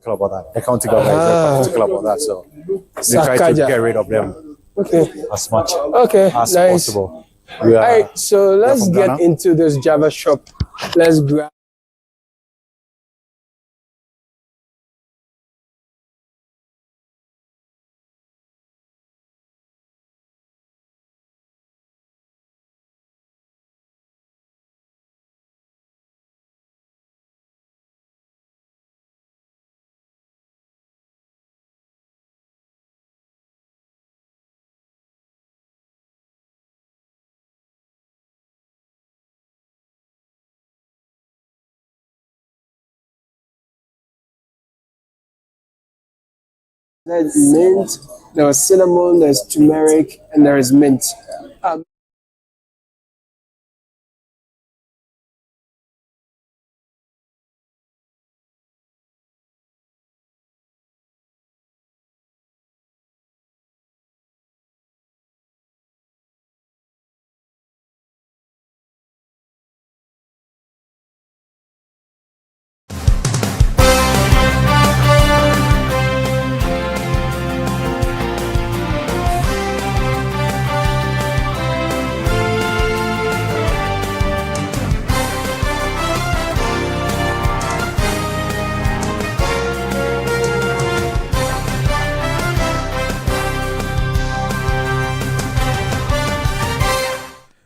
About that. The county government is very particular about that, so they try to get rid of them as much as possible. All right, so let's get into this Java shop. Let's grab. There's mint, there's cinnamon, there's turmeric, and there is mint.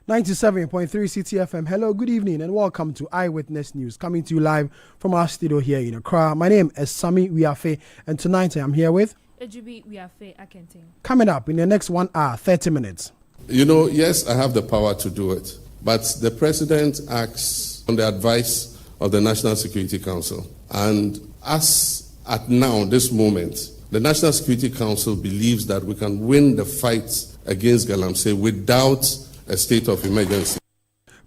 97.3 Citi FM. Hello, good evening, and welcome to Eyewitness News, coming to you live from our studio here in Accra. My name is Sami Wiafe, and tonight I am here with Ejubi Wiafe Akenting. Coming up in the next 1 hour, 30 minutes. You know, yes, I have the power to do it, but the president acts on the advice of the National Security Council. And as at now, this moment, the National Security Council believes that we can win the fight against Galamsey without a state of emergency.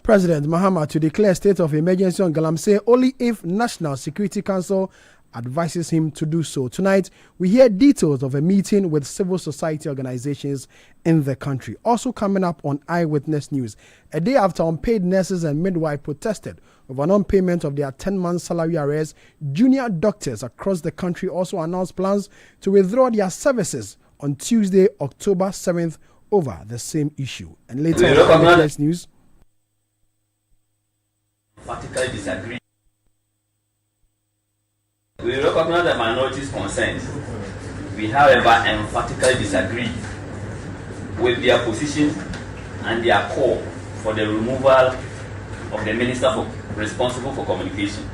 President Mahama to declare state of emergency on Galamsey only if National Security Council advises him to do so. Tonight, we hear details of a meeting with civil society organizations in the country. Also coming up on Eyewitness News, a day after unpaid nurses and midwives protested over non-payment of their 10-month salary arrears, junior doctors across the country also announced plans to withdraw their services on Tuesday, October 7th, over the same issue. And later on Eyewitness News, emphatically disagree. We recognize the minorities' concerns. We, however, emphatically disagree with their position and their call for the removal of the minister responsible for communication.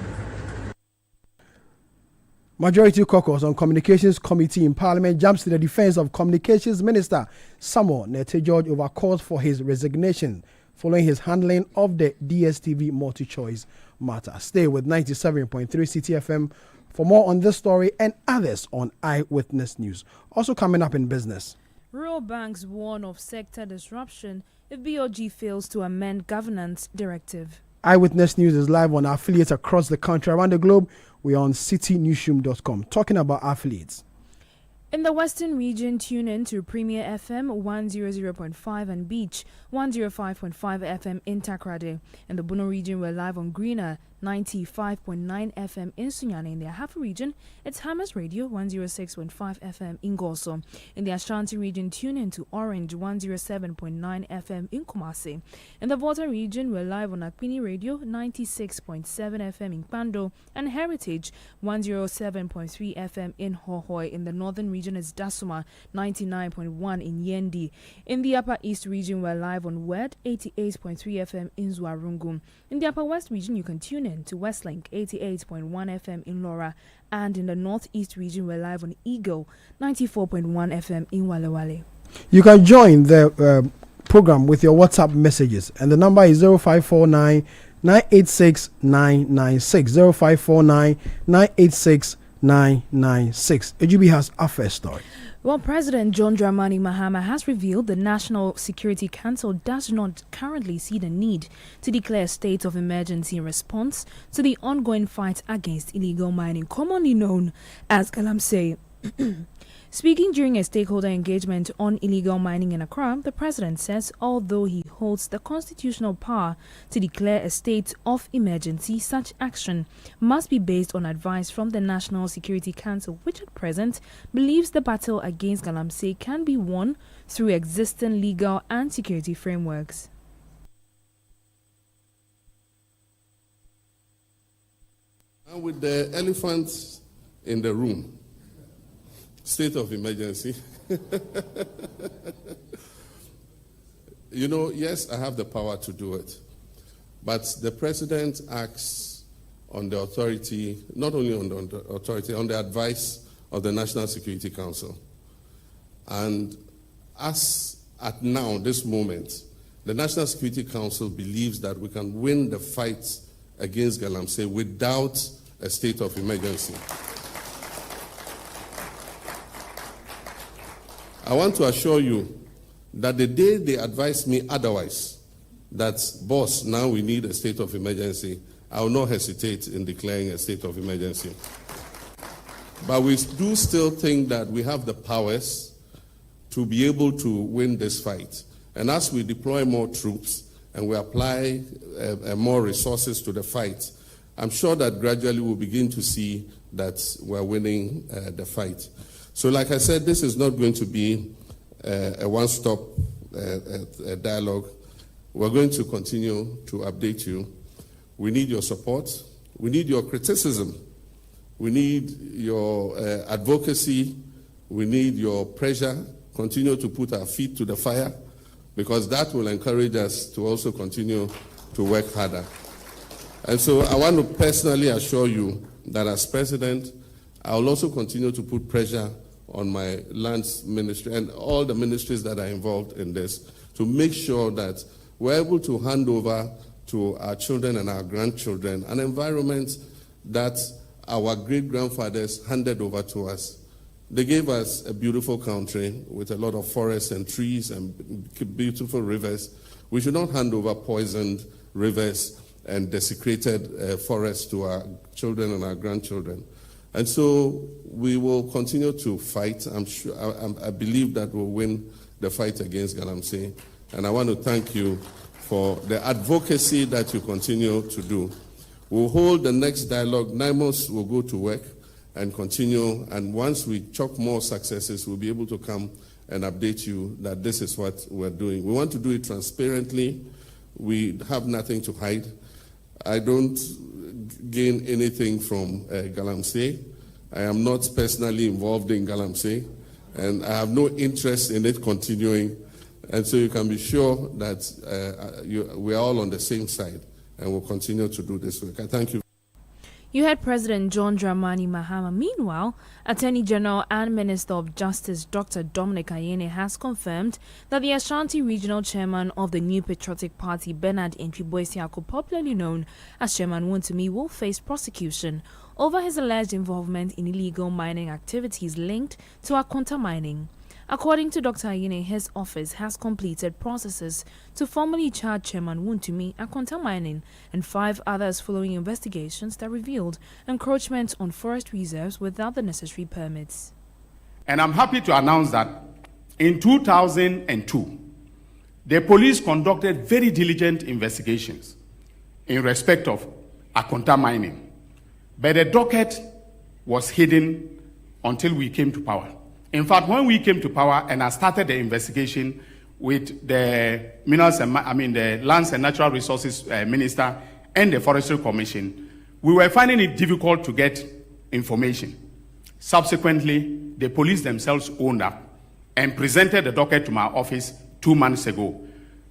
Majority caucus on Communications Committee in Parliament jumps to the defense of Communications Minister Samuel Nete-George over calls for his resignation following his handling of the DSTV multi-choice matter. Stay with 97.3 Citi FM for more on this story and others on Eyewitness News. Also coming up in business. Rural banks warn of sector disruption if BOG fails to amend governance directive. Eyewitness News is live on our affiliates across the country. Around the globe, we are on citinewsroom.com. Talking about affiliates. In the Western region, tune in to Premier FM 100.5 and Beach 105.5 FM in Takrade. In the Bono region, we're live on Greener 95.9 FM in Sunyani. In the Ahafa region, it's Hammers Radio 106.5 FM in Goso. In the Ashanti region, tune in to Orange 107.9 FM in Kumasi. In the Volta region, we're live on Akpini Radio 96.7 FM in Pando and Heritage 107.3 FM in Hohoi. In the Northern region, it's Dasuma 99.1 in Yendi. In the Upper East region, we're live on WED 88.3 FM in Zuarungu. In the Upper West region, you can tune in to Westlink 88.1 FM in Laura, and in the Northeast region we're live on Eagle 94.1 FM in Walewale. You can join the program with your WhatsApp messages, and the number is 0549 986 996 0549 986 996. AGB has a first story. Well, President John Dramani Mahama has revealed the National Security Council does not currently see the need to declare a state of emergency in response to the ongoing fight against illegal mining, commonly known as Galamsey. Speaking during a stakeholder engagement on illegal mining in Accra, the president says although he holds the constitutional power to declare a state of emergency, such action must be based on advice from the National Security Council, which at present believes the battle against Galamsey can be won through existing legal and security frameworks. And with the elephant in the room, state of emergency. Yes, I have the power to do it. But the president acts on the authority, not only on the authority, on the advice of the National Security Council. And as at now, this moment, the National Security Council believes that we can win the fight against Galamsey without a state of emergency. I want to assure you that the day they advise me otherwise, that, boss, now we need a state of emergency, I will not hesitate in declaring a state of emergency. But we do still think that we have the powers to be able to win this fight. And as we deploy more troops and we apply more resources to the fight, I'm sure that gradually we'll begin to see that we're winning the fight. So like I said, this is not going to be a one-stop dialogue. We're going to continue to update you. We need your support. We need your criticism. We need your advocacy. We need your pressure. Continue to put our feet to the fire, because that will encourage us to also continue to work harder. And so I want to personally assure you that as president, I will also continue to put pressure on my lands ministry and all the ministries that are involved in this to make sure that we're able to hand over to our children and our grandchildren an environment that our great-grandfathers handed over to us. They gave us a beautiful country with a lot of forests and trees and beautiful rivers. We should not hand over poisoned rivers and desecrated forests to our children and our grandchildren. And so we will continue to fight. I believe that we'll win the fight against Galamsey. And I want to thank you for the advocacy that you continue to do. We'll hold the next dialogue. NIMOS will go to work and continue. And once we chalk more successes, we'll be able to come and update you that this is what we're doing. We want to do it transparently. We have nothing to hide. I don't gain anything from Galamsey. I am not personally involved in Galamsey, and I have no interest in it continuing. And so you can be sure that we are all on the same side, and we'll continue to do this work. I thank you. You heard President John Dramani Mahama. Meanwhile, Attorney General and Minister of Justice Dr. Dominic Ayine has confirmed that the Ashanti Regional Chairman of the New Patriotic Party, Bernard Entwi-Boesiako, popularly known as Chairman Wontumi, will face prosecution over his alleged involvement in illegal mining activities linked to Akonta mining. According to Dr. Ayine, his office has completed processes to formally charge Chairman Wontumi, Akonta mining, and 5 others following investigations that revealed encroachment on forest reserves without the necessary permits. And I'm happy to announce that in 2002, the police conducted very diligent investigations in respect of Akonta mining. But the docket was hidden until we came to power. In fact, when we came to power and I started the investigation with the the Lands and Natural Resources Minister and the Forestry Commission, we were finding it difficult to get information. Subsequently, the police themselves owned up and presented the docket to my office 2 months ago.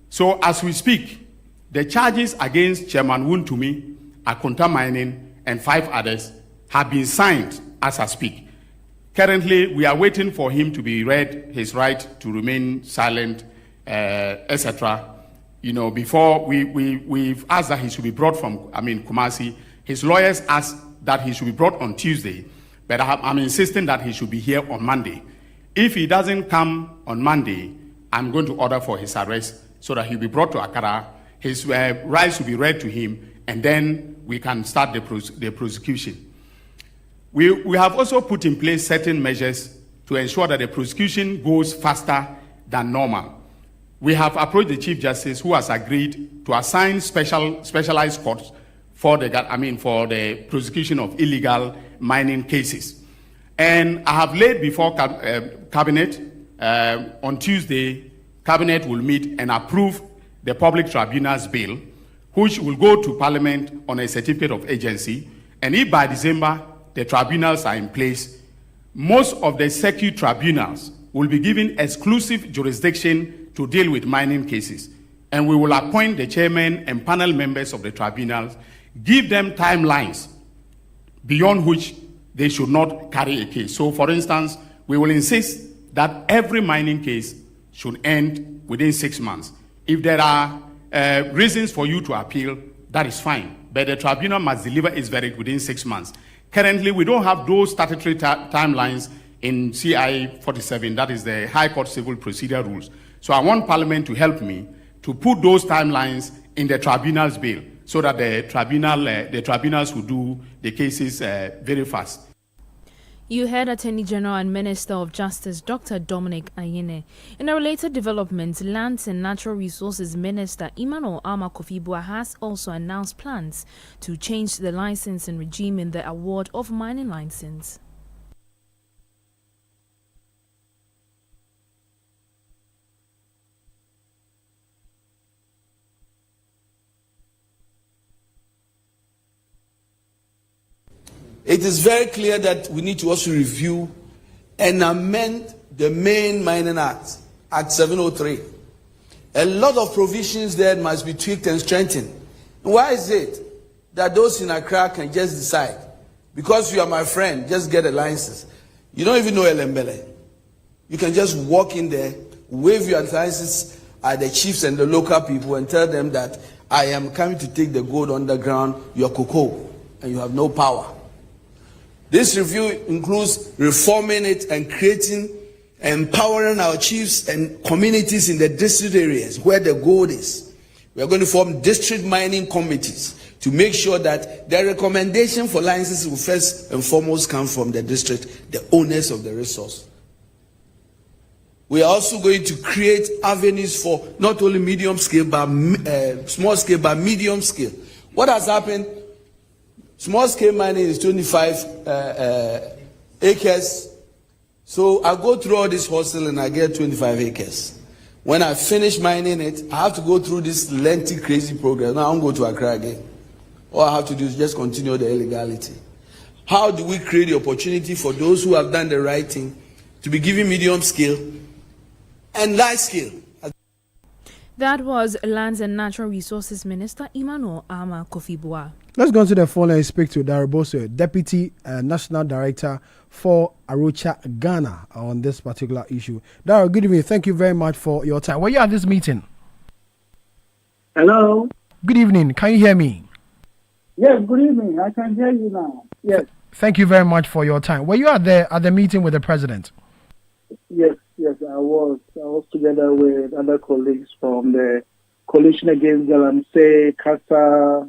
So as we speak, the charges against Chairman Wontumi, Akonta mining, and 5 others have been signed as I speak. Currently, we are waiting for him to be read his right to remain silent, etc. Before we've asked that he should be brought from, Kumasi. His lawyers asked that he should be brought on Tuesday, but I'm insisting that he should be here on Monday. If he doesn't come on Monday, I'm going to order for his arrest so that he'll be brought to Accra. His rights will be read to him, and then we can start the prosecution. We have also put in place certain measures to ensure that the prosecution goes faster than normal. We have approached the Chief Justice, who has agreed to assign specialized courts for the prosecution of illegal mining cases. And I have laid before Cabinet on Tuesday. Cabinet will meet and approve the Public Tribunals Bill, which will go to Parliament on a certificate of agency. And if by December the tribunals are in place, most of the circuit tribunals will be given exclusive jurisdiction to deal with mining cases. And we will appoint the chairman and panel members of the tribunals, give them timelines beyond which they should not carry a case. So, for instance, we will insist that every mining case should end within 6 months. If there are reasons for you to appeal, that is fine. But the tribunal must deliver its verdict within 6 months. Currently, we don't have those statutory timelines in CI 47, that is the High Court Civil Procedure Rules. So I want Parliament to help me to put those timelines in the tribunal's bill so that the tribunals will do the cases very fast. You heard Attorney General and Minister of Justice Dr. Dominic Ayine. In a related development, Lands and Natural Resources Minister Emmanuel Ama Kofi-Buah has also announced plans to change the licensing regime in the award of mining license. It is very clear that we need to also review and amend the main Mining Act, Act 703. A lot of provisions there must be tweaked and strengthened. Why is it that those in Accra can just decide, because you are my friend, just get a license? You don't even know Elembele. You can just walk in there, wave your license at the chiefs and the local people and tell them that I am coming to take the gold underground, your cocoa, and you have no power. This review includes reforming it and empowering our chiefs and communities in the district areas where the gold is. We are going to form district mining committees to make sure that the recommendation for licenses will first and foremost come from the district, the owners of the resource. We are also going to create avenues for not only medium scale, but small scale, but medium scale. What has happened? Small scale mining is 25 acres. So I go through all this hustle and I get 25 acres. When I finish mining it, I have to go through this lengthy, crazy program. Now I won't go to Accra again. All I have to do is just continue the illegality. How do we create the opportunity for those who have done the right thing to be given medium scale and large scale? That was Lands and Natural Resources Minister Emmanuel Ama Kofi-Buah. Let's go to the phone and speak to Darrell Bose, Deputy National Director for Arocha Ghana on this particular issue. Darrell, good evening. Thank you very much for your time. Were you at this meeting? Hello. Good evening. Can you hear me? Yes, good evening. I can hear you now. Yes. Thank you very much for your time. Were you at the meeting with the President? Yes, I was. I was together with other colleagues from the Coalition Against Galamsey, CASA,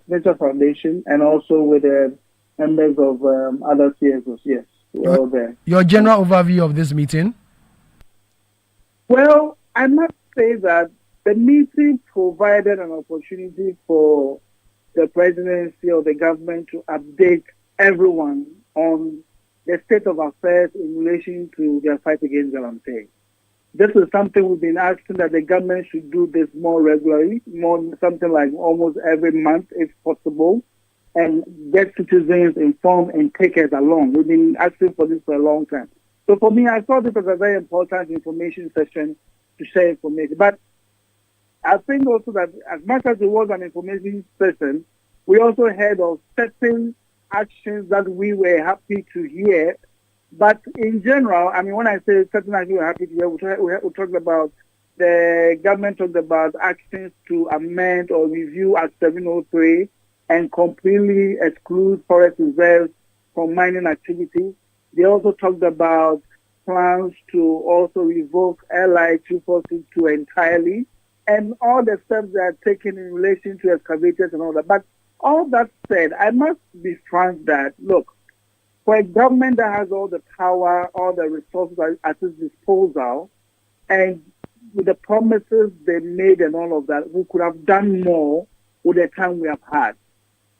Nature Foundation, and also with the members of other CSOs. Yes, we're all there. Your general overview of this meeting? Well, I must say that the meeting provided an opportunity for the presidency or the government to update everyone on the state of affairs in relation to their fight against Galamsey. This is something we've been asking that the government should do this more regularly, something like almost every month if possible, and get citizens informed and take us along. We've been asking for this for a long time. So for me, I thought this was a very important information session to share information. But I think also that as much as it was an information session, we also heard of certain actions that we were happy to hear. But in general, I mean, when I say certain actions we were happy to hear, we talked about the government talked about actions to amend or review Act 703 and completely exclude forest reserves from mining activities. They also talked about plans to also revoke LI 2462 entirely, and all the steps that are taken in relation to excavators and all that. But all that said, I must be frank that, look, for a government that has all the power, all the resources at its disposal, and with the promises they made and all of that, we could have done more with the time we have had.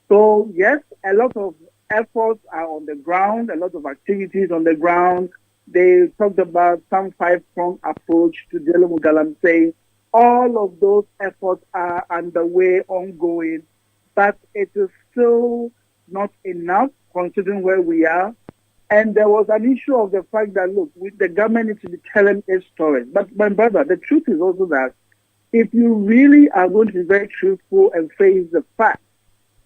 So, yes, a lot of efforts are on the ground, a lot of activities on the ground. They talked about some 5-pronged approach to dealing with Galamsey. All of those efforts are underway, ongoing, but it is still not enough considering where we are. And there was an issue of the fact that, look, the government needs to be telling its story. But my brother, the truth is also that if you really are going to be very truthful and face the facts,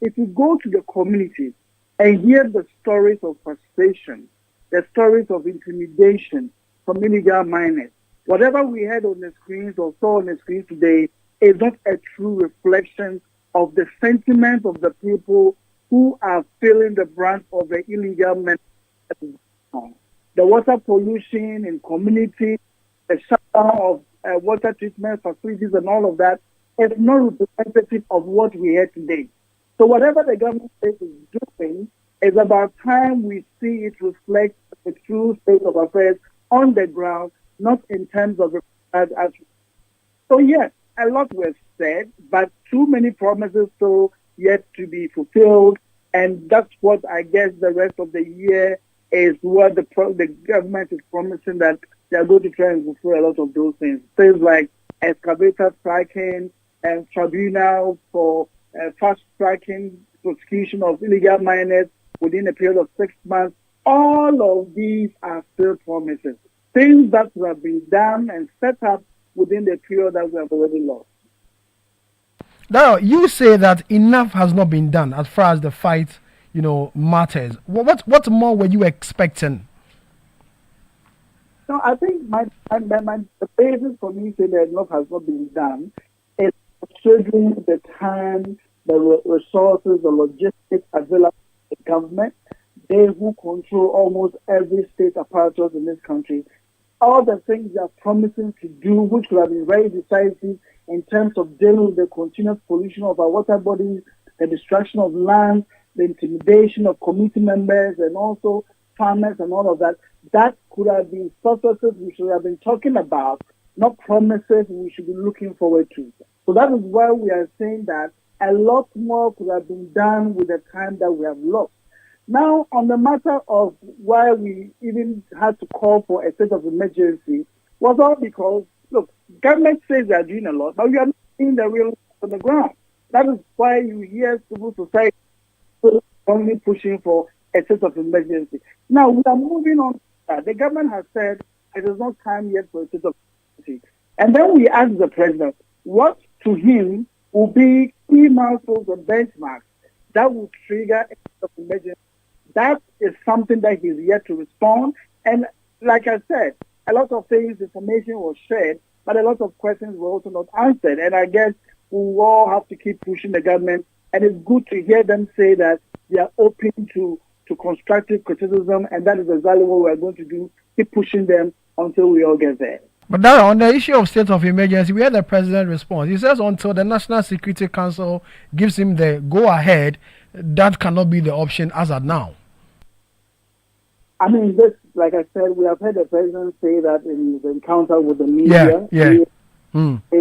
if you go to the community and hear the stories of frustration, the stories of intimidation from illegal miners, whatever we heard on the screens or saw on the screens today is not a true reflection of the sentiment of the people who are feeling the brunt of the illegal men. The water pollution in community, the shutdown of water treatment facilities and all of that is not representative of what we heard today. So whatever the government is doing is about time we see it reflect the true state of affairs on the ground, not in terms of so yes, a lot was said, but too many promises still yet to be fulfilled, and that's what I guess the rest of the year is what the government is promising, that they are going to try and fulfill a lot of those things. Things like excavator striking and tribunal for fast-tracking prosecution of illegal miners within a period of 6 months. All of these are still promises. Things that have been done and set up within the period that we have already lost. Now, you say that enough has not been done as far as the fight, matters. What more were you expecting? No, I think the basis for me saying that enough has not been done is considering the time, the resources, the logistics available to the government. They who control almost every state apparatus in this country. All the things they are promising to do, which could have been very decisive in terms of dealing with the continuous pollution of our water bodies, the destruction of land, the intimidation of community members and also farmers and all of that, that could have been successes we should have been talking about, not promises we should be looking forward to. So that is why we are saying that a lot more could have been done with the time that we have lost. Now, on the matter of why we even had to call for a state of emergency was all because, look, government says they are doing a lot, but we are not seeing the real on the ground. That is why you hear civil society only pushing for a state of emergency. Now, we are moving on. The government has said it is not time yet for a state of emergency. And then we ask the president, what to him will be key milestones and benchmarks that will trigger a state of emergency. That is something that he's yet to respond. And like I said, a lot of things, information was shared, but a lot of questions were also not answered. And I guess we will all have to keep pushing the government. And it's good to hear them say that they are open to constructive criticism, and that is exactly what we're going to do, keep pushing them until we all get there. But now, on the issue of state of emergency, we had the president response. He says until the National Security Council gives him the go-ahead, that cannot be the option as of now. I mean, this, like I said, we have heard the president say that in his encounter with the media. Saying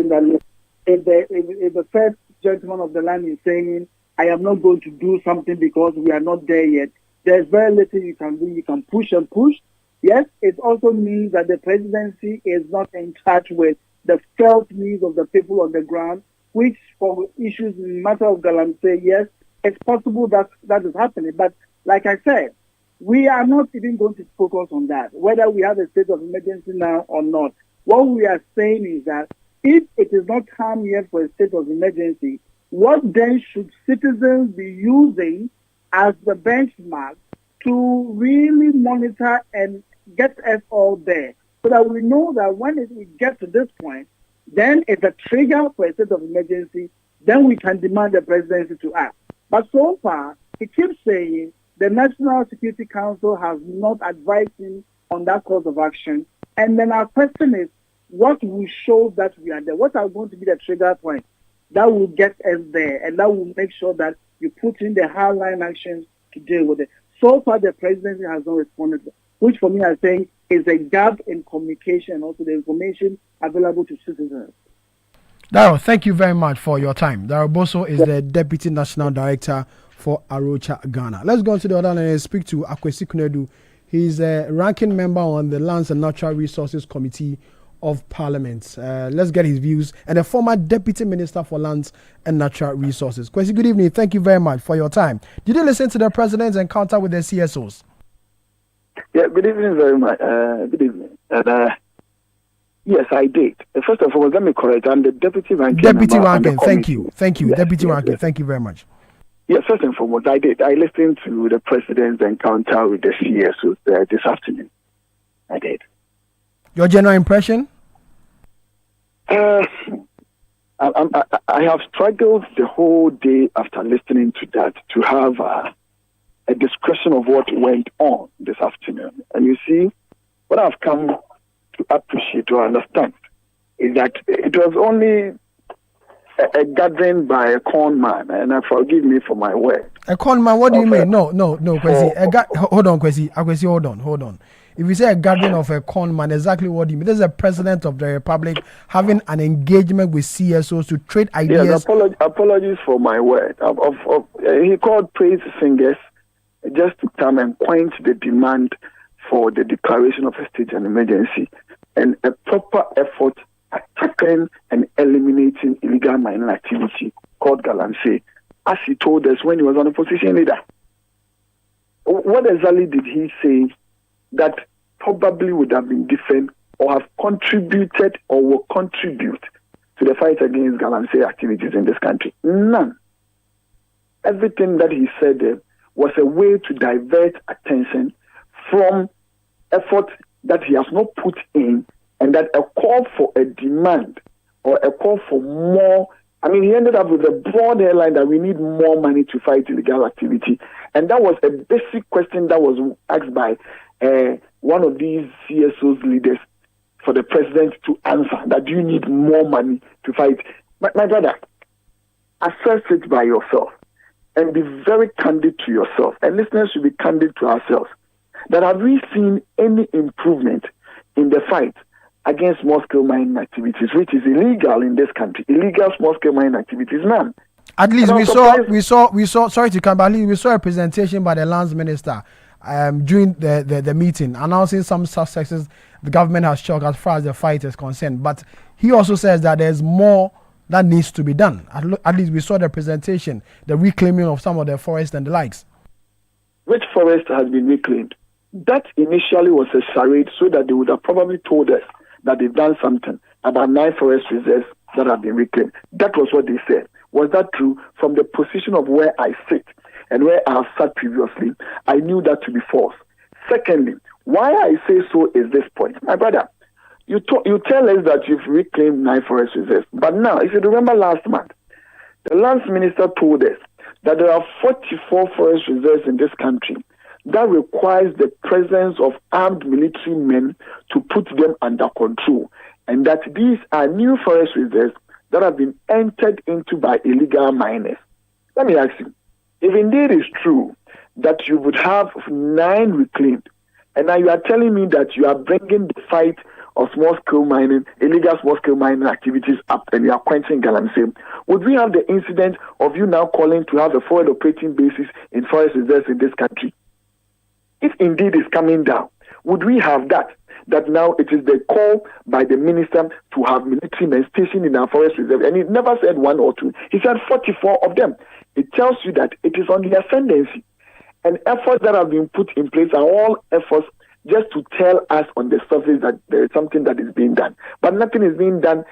that if the first gentleman of the land is saying, I am not going to do something because we are not there yet, there's very little you can do. You can push and push. Yes, it also means that the presidency is not in touch with the felt needs of the people on the ground, which for issues in the matter of Galamsey, yes, it's possible that is happening. But like I said, we are not even going to focus on that, whether we have a state of emergency now or not. What we are saying is that if it is not time yet for a state of emergency, what then should citizens be using as the benchmark to really monitor and get us all there, so that we know that when we get to this point, then it's a trigger for a state of emergency, then we can demand the presidency to act. But so far, he keeps saying the National Security Council has not advised him on that course of action. And then our question is, what will show that we are there? What are going to be the trigger points that will get us there, and that will make sure that you put in the hardline actions to deal with it? So far, the presidency has not responded, which for me, I think, is a gap in communication and also the information available to citizens. Darryl, thank you very much for your time. Darryl Bosso is the Deputy National Director for Arocha, Ghana. Let's go on to the other line and speak to Akwesi Kunedu. He's a ranking member on the Lands and Natural Resources Committee of Parliament. Let's get his views. And a former Deputy Minister for Lands and Natural Resources. Kwesi, good evening. Thank you very much for your time. Did you listen to the President's encounter with the CSOs? Yeah, good evening very much. Good evening. And, yes, I did. First of all, let me correct. I'm the Deputy Ranking Deputy member Ranking, thank you. Thank you. Yes, Deputy yes, Ranking, yes. thank you very much. Yes, first and foremost, I did. I listened to the President's encounter with the CSOs this afternoon. I did. Your general impression? I have struggled the whole day after listening to that to have a discussion of what went on this afternoon. And you see, what I've come to appreciate or understand is that it was only a gathering by a con man, and forgive me for my word. A con man, what do you mean? No, Kwesi. Hold on, Kwesi. Hold on. If you say a gathering of a con man, exactly what do you mean? This is a president of the republic having an engagement with CSOs to trade ideas. Yes, apologies for my word. He called praise singers just to come and quench the demand for the declaration of a state of emergency and a proper effort at tackling and eliminating illegal mining activity called Galamsey, as he told us when he was an opposition leader. What exactly did he say that probably would have been different or have contributed or will contribute to the fight against Galamsey activities in this country? None. Everything that he said there was a way to divert attention from effort that he has not put in, and that a call for a demand or a call for more. I mean, he ended up with a broad headline that we need more money to fight illegal activity. And that was a basic question that was asked by one of these CSOs leaders for the president to answer, that you need more money to fight. My brother, assess it by yourself and be very candid to yourself. And listeners should be candid to ourselves. That have we seen any improvement in the fight against small-scale mining activities, which is illegal in this country? Illegal small-scale mining activities, none. At least we saw. Sorry to come back. We saw a presentation by the lands minister during the meeting announcing some successes the government has shown as far as the fight is concerned. But he also says that there's more that needs to be done. At least we saw the presentation, the reclaiming of some of the forest and the likes. Which forest has been reclaimed? That initially was a charade so that they would have probably told us that they've done something about 9 forest reserves that have been reclaimed. That was what they said. Was that true? From the position of where I sit and where I have sat previously, I knew that to be false. Secondly, why I say so is this point. My brother, you tell us that you've reclaimed 9 forest reserves. But now, if you remember last month, the lands minister told us that there are 44 forest reserves in this country that requires the presence of armed military men to put them under control, and that these are new forest reserves that have been entered into by illegal miners. Let me ask you, if indeed it's true that you would have 9 reclaimed, and now you are telling me that you are bringing the fight of small-scale mining, illegal small-scale mining activities up, and you are quenching Galamsey, would we have the incident of you now calling to have a forward operating basis in forest reserves in this country? If indeed it's coming down, would we have that? That now it is the call by the minister to have military men stationed in our forest reserve. And he never said 1 or 2. He said 44 of them. It tells you that it is on the ascendancy. And efforts that have been put in place are all efforts just to tell us on the surface that there is something that is being done. But nothing is being done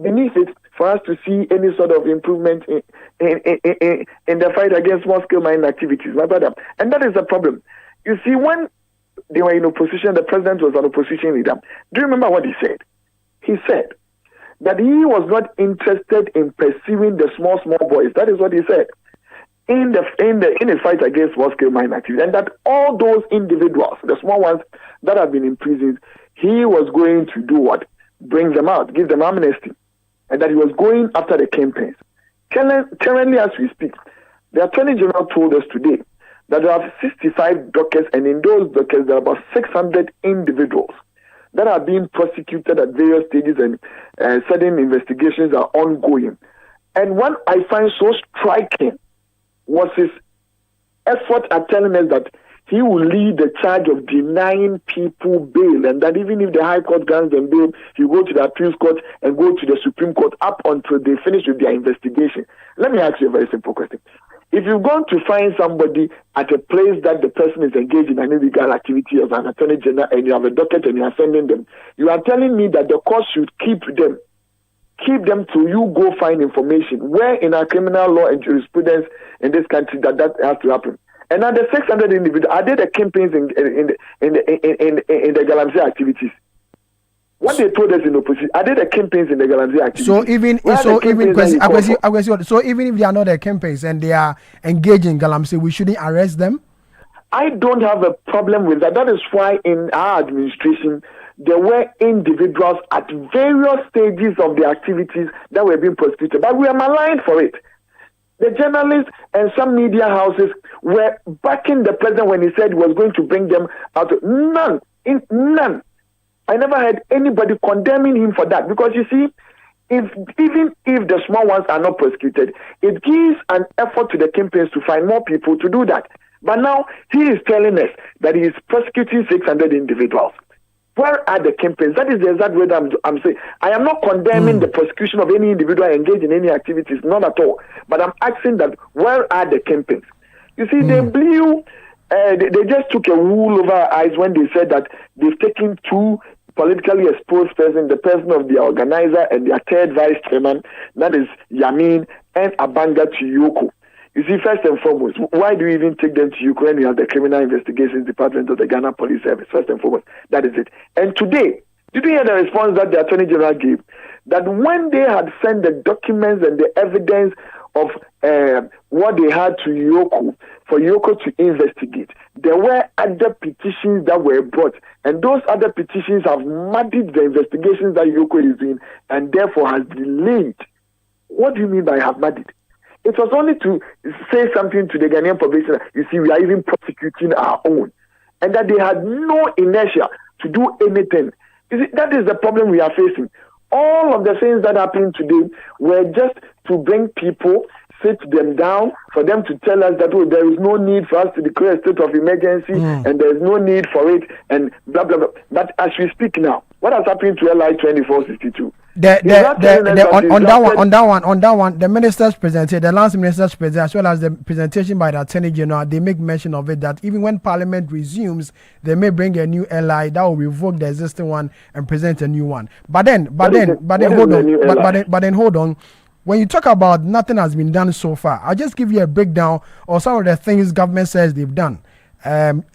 beneath it for us to see any sort of improvement in the fight against small-scale mining activities, my brother. And that is the problem. You see, when they were in opposition, the president was an opposition leader. Do you remember what he said? He said that he was not interested in pursuing the small boys. That is what he said in the fight against small-scale mining activity, and that all those individuals, the small ones that have been imprisoned, he was going to do what? Bring them out, give them amnesty, and that he was going after the campaigns. Currently, as we speak, the Attorney General told us today that there are 65 dockets, and in those dockets there are about 600 individuals that are being prosecuted at various stages, and certain investigations are ongoing. And what I find so striking was his effort at telling us that he will lead the charge of denying people bail, and that even if the High Court grants them bail, he will go to the Appeals Court and go to the Supreme Court up until they finish with their investigation. Let me ask you a very simple question. If you're going to find somebody at a place that the person is engaged in an illegal activity as an attorney general, and you have a docket and you are sending them, you are telling me that the court should keep them till you go find information. Where in our criminal law and jurisprudence in this country that has to happen? And now the 600 individuals, are they the campaigns in the Galamsey activities? What they told us in opposition, are they the campaigns in the Galamsey activities? So even if they are not the campaigns and they are engaged in Galamsey, we shouldn't arrest them? I don't have a problem with that. That is why in our administration there were individuals at various stages of the activities that were being prosecuted, but we are maligned for it. The journalists and some media houses were backing the president when he said he was going to bring them out. None. I never heard anybody condemning him for that, because you see, even if the small ones are not prosecuted, it gives an effort to the campaigns to find more people to do that. But now he is telling us that he is prosecuting 600 individuals. Where are the campaigns? That is the exact word I'm saying. I am not condemning the prosecution of any individual engaged in any activities, not at all. But I'm asking that where are the campaigns? You see, they blew, they just took a wool over our eyes when they said that they've taken two politically exposed persons, the person of the organizer and their third vice chairman, that is Yamin and Abanga Chiyoko. You see, first and foremost, why do you even take them to Ukraine? You have the Criminal Investigations Department of the Ghana Police Service, first and foremost. That is it. And today, did you hear the response that the Attorney General gave? That when they had sent the documents and the evidence of what they had to Yoko, for Yoko to investigate, there were other petitions that were brought. And those other petitions have muddied the investigations that Yoko is doing and therefore has delayed. What do you mean by have muddied? It was only to say something to the Ghanaian population. You see, we are even prosecuting our own. And that they had no inertia to do anything. You see, that is the problem we are facing. All of the things that happened today were just to bring people, sit them down, for them to tell us that there is no need for us to declare a state of emergency and there is no need for it and blah, blah, blah. But as we speak now, what has happened to LI 2462? On that one, the ministers presented, the last ministers presented, as well as the presentation by the Attorney General, they make mention of it that even when Parliament resumes, they may bring a new LI that will revoke the existing one and present a new one. But then hold on. When you talk about nothing has been done so far, I'll just give you a breakdown of some of the things government says they've done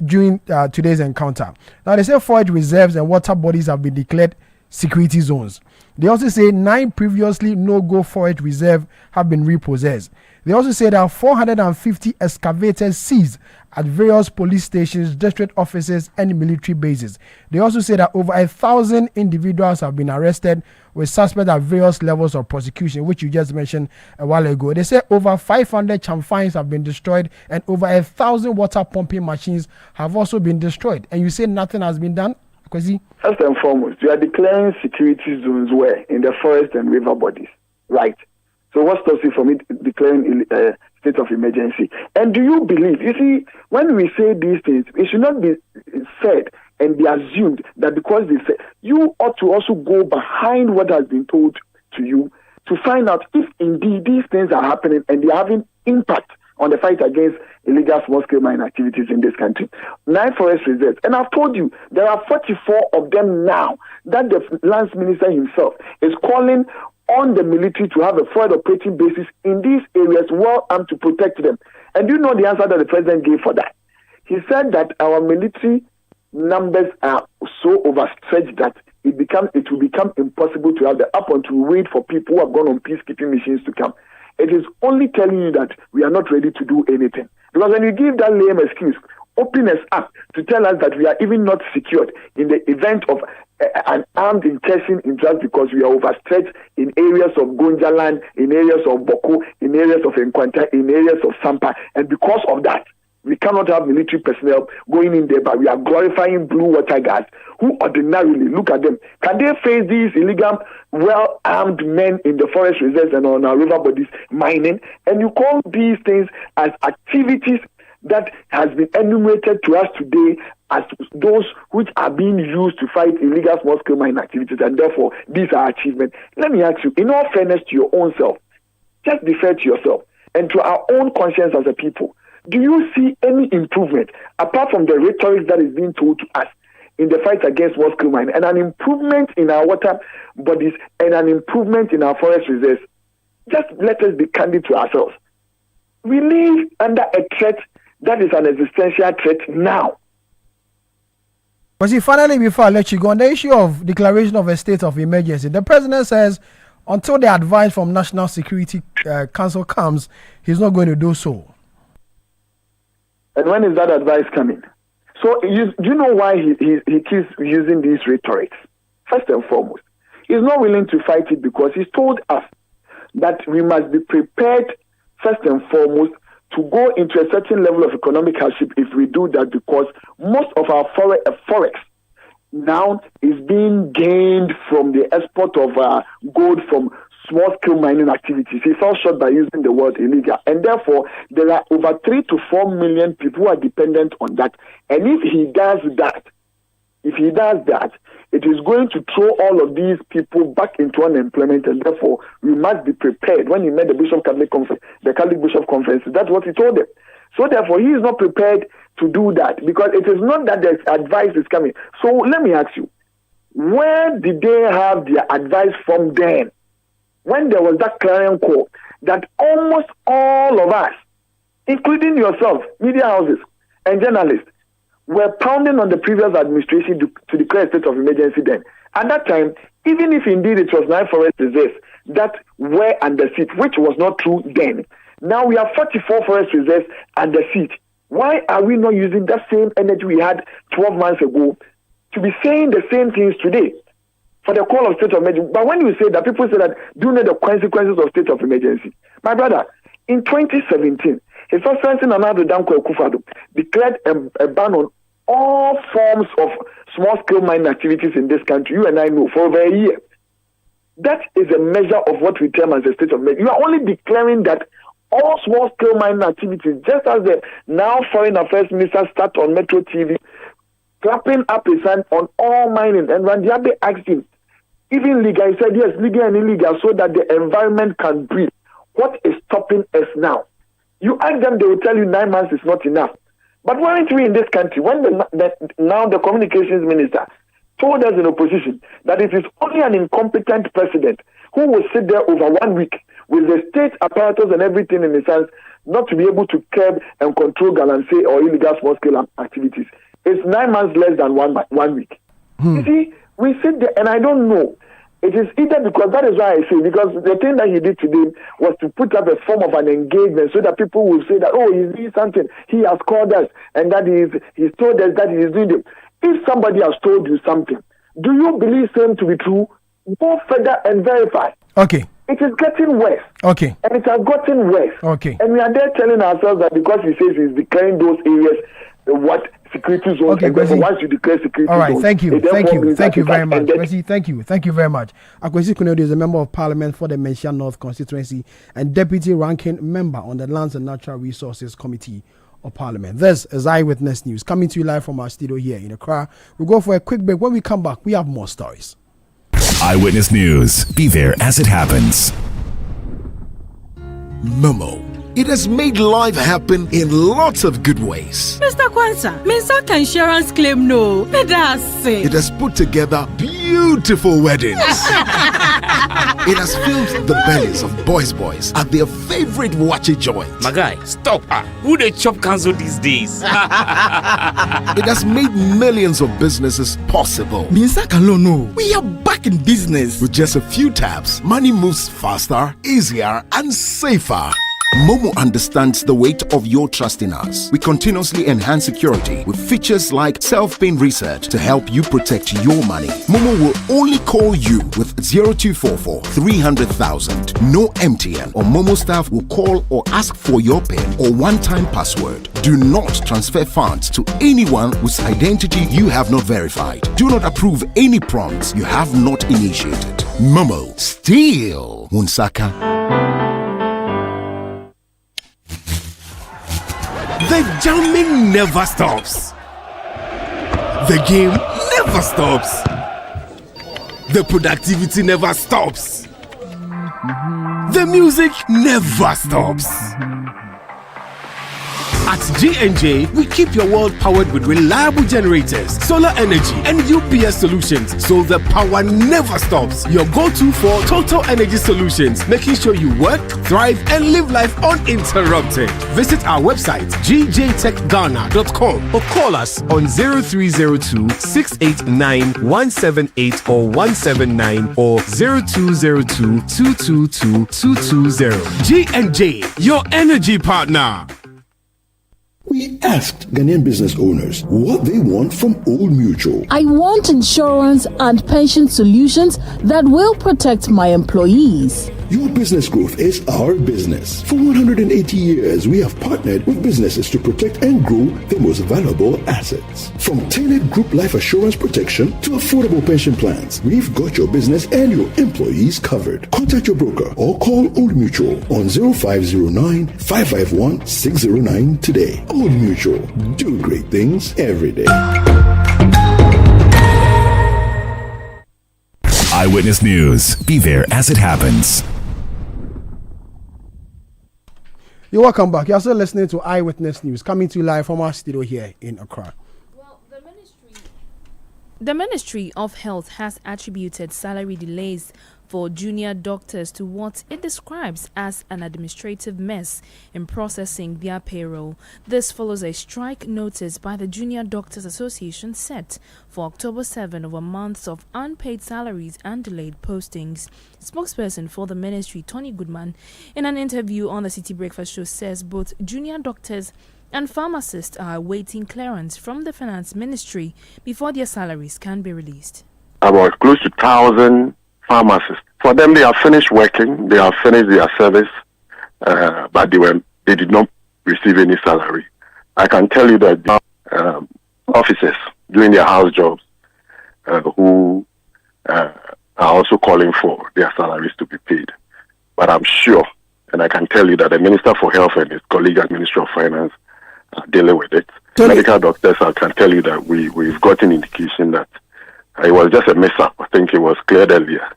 during today's encounter. Now, they say forage reserves and water bodies have been declared security zones. They also say 9 previously no-go forage reserve have been repossessed. They also say that 450 excavators seized at various police stations, district offices, and military bases. They also say that over 1,000 individuals have been arrested with suspects at various levels of prosecution, which you just mentioned a while ago. They say over 500 chamfines have been destroyed and over 1,000 water pumping machines have also been destroyed. And you say nothing has been done? First and foremost, you are declaring security zones where? In the forest and river bodies, right? So what stops you from declaring a state of emergency? And do you believe, you see, when we say these things, it should not be said and be assumed that because they say, you ought to also go behind what has been told to you to find out if indeed these things are happening and they are having impact on the fight against illegal small-scale mining activities in this country. 9 forest reserves. And I've told you, there are 44 of them now that the lands minister himself is calling on the military to have a forward operating basis in these areas well armed to protect them. And you know the answer that the president gave for that. He said that our military numbers are so overstretched that it will become impossible to have the up until wait for people who have gone on peacekeeping missions to come. It is only telling you that we are not ready to do anything. Because when you give that lame excuse, open us up to tell us that we are even not secured in the event of an armed incursion in drugs because we are overstretched in areas of Gonjaland, in areas of Boko, in areas of Nkwanta, in areas of Sampa. And because of that, We cannot have military personnel going in there, but we are glorifying blue water guards who ordinarily, look at them, can they face these illegal, well-armed men in the forest reserves and on our river bodies mining? And you call these things as activities that has been enumerated to us today as those which are being used to fight illegal small-scale mining activities, and therefore these are achievements. Let me ask you, in all fairness to your own self, just defer to yourself and to our own conscience as a people. Do you see any improvement apart from the rhetoric that is being told to us in the fight against small-scale mining, and an improvement in our water bodies and an improvement in our forest reserves? Just let us be candid to ourselves. We live under a threat that is an existential threat now. But see, finally, before I let you go, on the issue of declaration of a state of emergency, the president says until the advice from National Security Council comes, he's not going to do so. And when is that advice coming? So do you know why he keeps using these rhetorics? First and foremost, he's not willing to fight it because he's told us that we must be prepared, first and foremost, to go into a certain level of economic hardship if we do that, because most of our forex now is being gained from the export of gold from small-scale mining activities. He fell short by using the word illegal. And therefore, there are over 3 to 4 million people who are dependent on that. And if he does that, it is going to throw all of these people back into unemployment, and therefore we must be prepared. When he made the Catholic Bishop Conference, that's what he told them. So therefore, he is not prepared to do that, because it is not that the advice is coming. So let me ask you, where did they have their advice from then? When there was that clarion call that almost all of us, including yourself, media houses and journalists, were pounding on the previous administration to declare a state of emergency then. At that time, even if indeed it was 9 forest reserves that were under siege, which was not true then, now we have 44 forest reserves under siege. Why are we not using that same energy we had 12 months ago to be saying the same things today for the call of state of emergency? But when you say that, people say that, do you know the consequences of state of emergency? My brother, in 2017, His Excellency Nana Addo Dankwa Akufo-Addo declared a ban on all forms of small-scale mining activities in this country. You and I know for over a year. That is a measure of what we term as a state of emergency. You are only declaring that all small-scale mining activities, just as the now Foreign Affairs Minister started on Metro TV, clapping up his hand on all mining. And when the other asked him, even legal, he said, yes, legal and illegal, so that the environment can breathe. What is stopping us now? You ask them, they will tell you 9 months is not enough. But weren't we in this country, when now the communications minister told us in opposition that it is only an incompetent president who will sit there over 1 week with the state apparatus and everything in his hands not to be able to curb and control galamsey or illegal small-scale activities. It's 9 months less than 1 week. You see, we sit there, and I don't know. It is either because, that is why I say, because the thing that he did today was to put up a form of an engagement so that people will say that, oh, he's doing something, he has called us, and that he's told us that he is doing it. If somebody has told you something, do you believe him to be true? Go further and verify. Okay. It is getting worse. Okay. And it has gotten worse. Okay. And we are there telling ourselves that because he says he's declaring those areas what security zones, okay, and therefore once you declare security all right, zones, thank you very much. Thank you very much. Akwesi Kunodo is a member of parliament for the Menchia North constituency and deputy ranking member on the Lands and Natural Resources Committee of Parliament. This is Eyewitness News coming to you live from our studio here in Accra. We'll go for a quick break. When we come back, we have more stories. Eyewitness News. Be there as it happens. Momo. It has made life happen in lots of good ways. Mr. Kwanzaa, Mensaka insurance claim no. It has put together beautiful weddings. It has filled the bellies of boys at their favorite wachi joint. My guy, stop. Who they chop cancel these days? It has made millions of businesses possible. Mensaka no. We are back in business. With just a few taps, money moves faster, easier, and safer. Momo understands the weight of your trust in us. We continuously enhance security with features like self-paying research to help you protect your money. Momo will only call you with 0244 300,000. No MTN or Momo staff will call or ask for your PIN or one-time password. Do not transfer funds to anyone whose identity you have not verified. Do not approve any prompts you have not initiated. Momo, still Wunsaka. The jamming never stops. The game never stops. The productivity never stops. The music never stops. At G&J, we keep your world powered with reliable generators, solar energy, and UPS solutions, so the power never stops. Your go-to for total energy solutions, making sure you work, thrive, and live life uninterrupted. Visit our website, gjtechghana.com, or call us on 0302 689 178 or 179 or 0202 222 220. G&J, your energy partner. We asked Ghanaian business owners what they want from Old Mutual. I want insurance and pension solutions that will protect my employees. Your business growth is our business. For 180 years, we have partnered with businesses to protect and grow their most valuable assets. From tailored group life assurance protection to affordable pension plans, we've got your business and your employees covered. Contact your broker or call Old Mutual on 0509 551 609 today. Old Mutual, do great things every day. Eyewitness News. Be there as it happens. You're welcome back. You're still listening to Eyewitness News, coming to you live from our studio here in Accra. Well, the Ministry of Health has attributed salary delays for junior doctors to what it describes as an administrative mess in processing their payroll. This follows a strike notice by the Junior Doctors Association set for October 7 over months of unpaid salaries and delayed postings. Spokesperson for the ministry, Tony Goodman, in an interview on the Citi Breakfast Show, says both junior doctors and pharmacists are awaiting clearance from the Finance Ministry before their salaries can be released. About close to 1,000 pharmacists. For them, they have finished working, they have finished their service, but they did not receive any salary. I can tell you that officers doing their house jobs who are also calling for their salaries to be paid. But I'm sure, and I can tell you that the Minister for Health and his colleague at Ministry of Finance are dealing with it. Medical doctors, I can tell you that we've got an indication that it was just a mix-up. I think it was cleared earlier,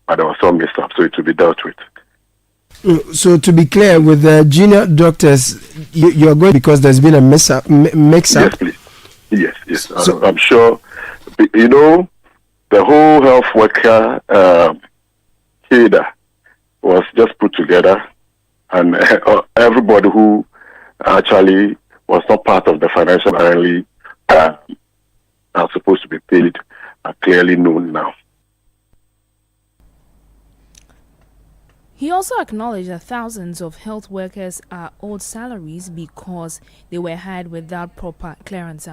but there was some mix-up, so it will be dealt with. So to be clear, with the junior doctors, you're going because there's been a mix-up? Yes, please. Yes. So, I'm sure, the whole health worker cadre was just put together, and everybody who actually was not part of the financial rally are supposed to be paid are clearly known now. He also acknowledged that thousands of health workers are owed salaries because they were hired without proper clearance.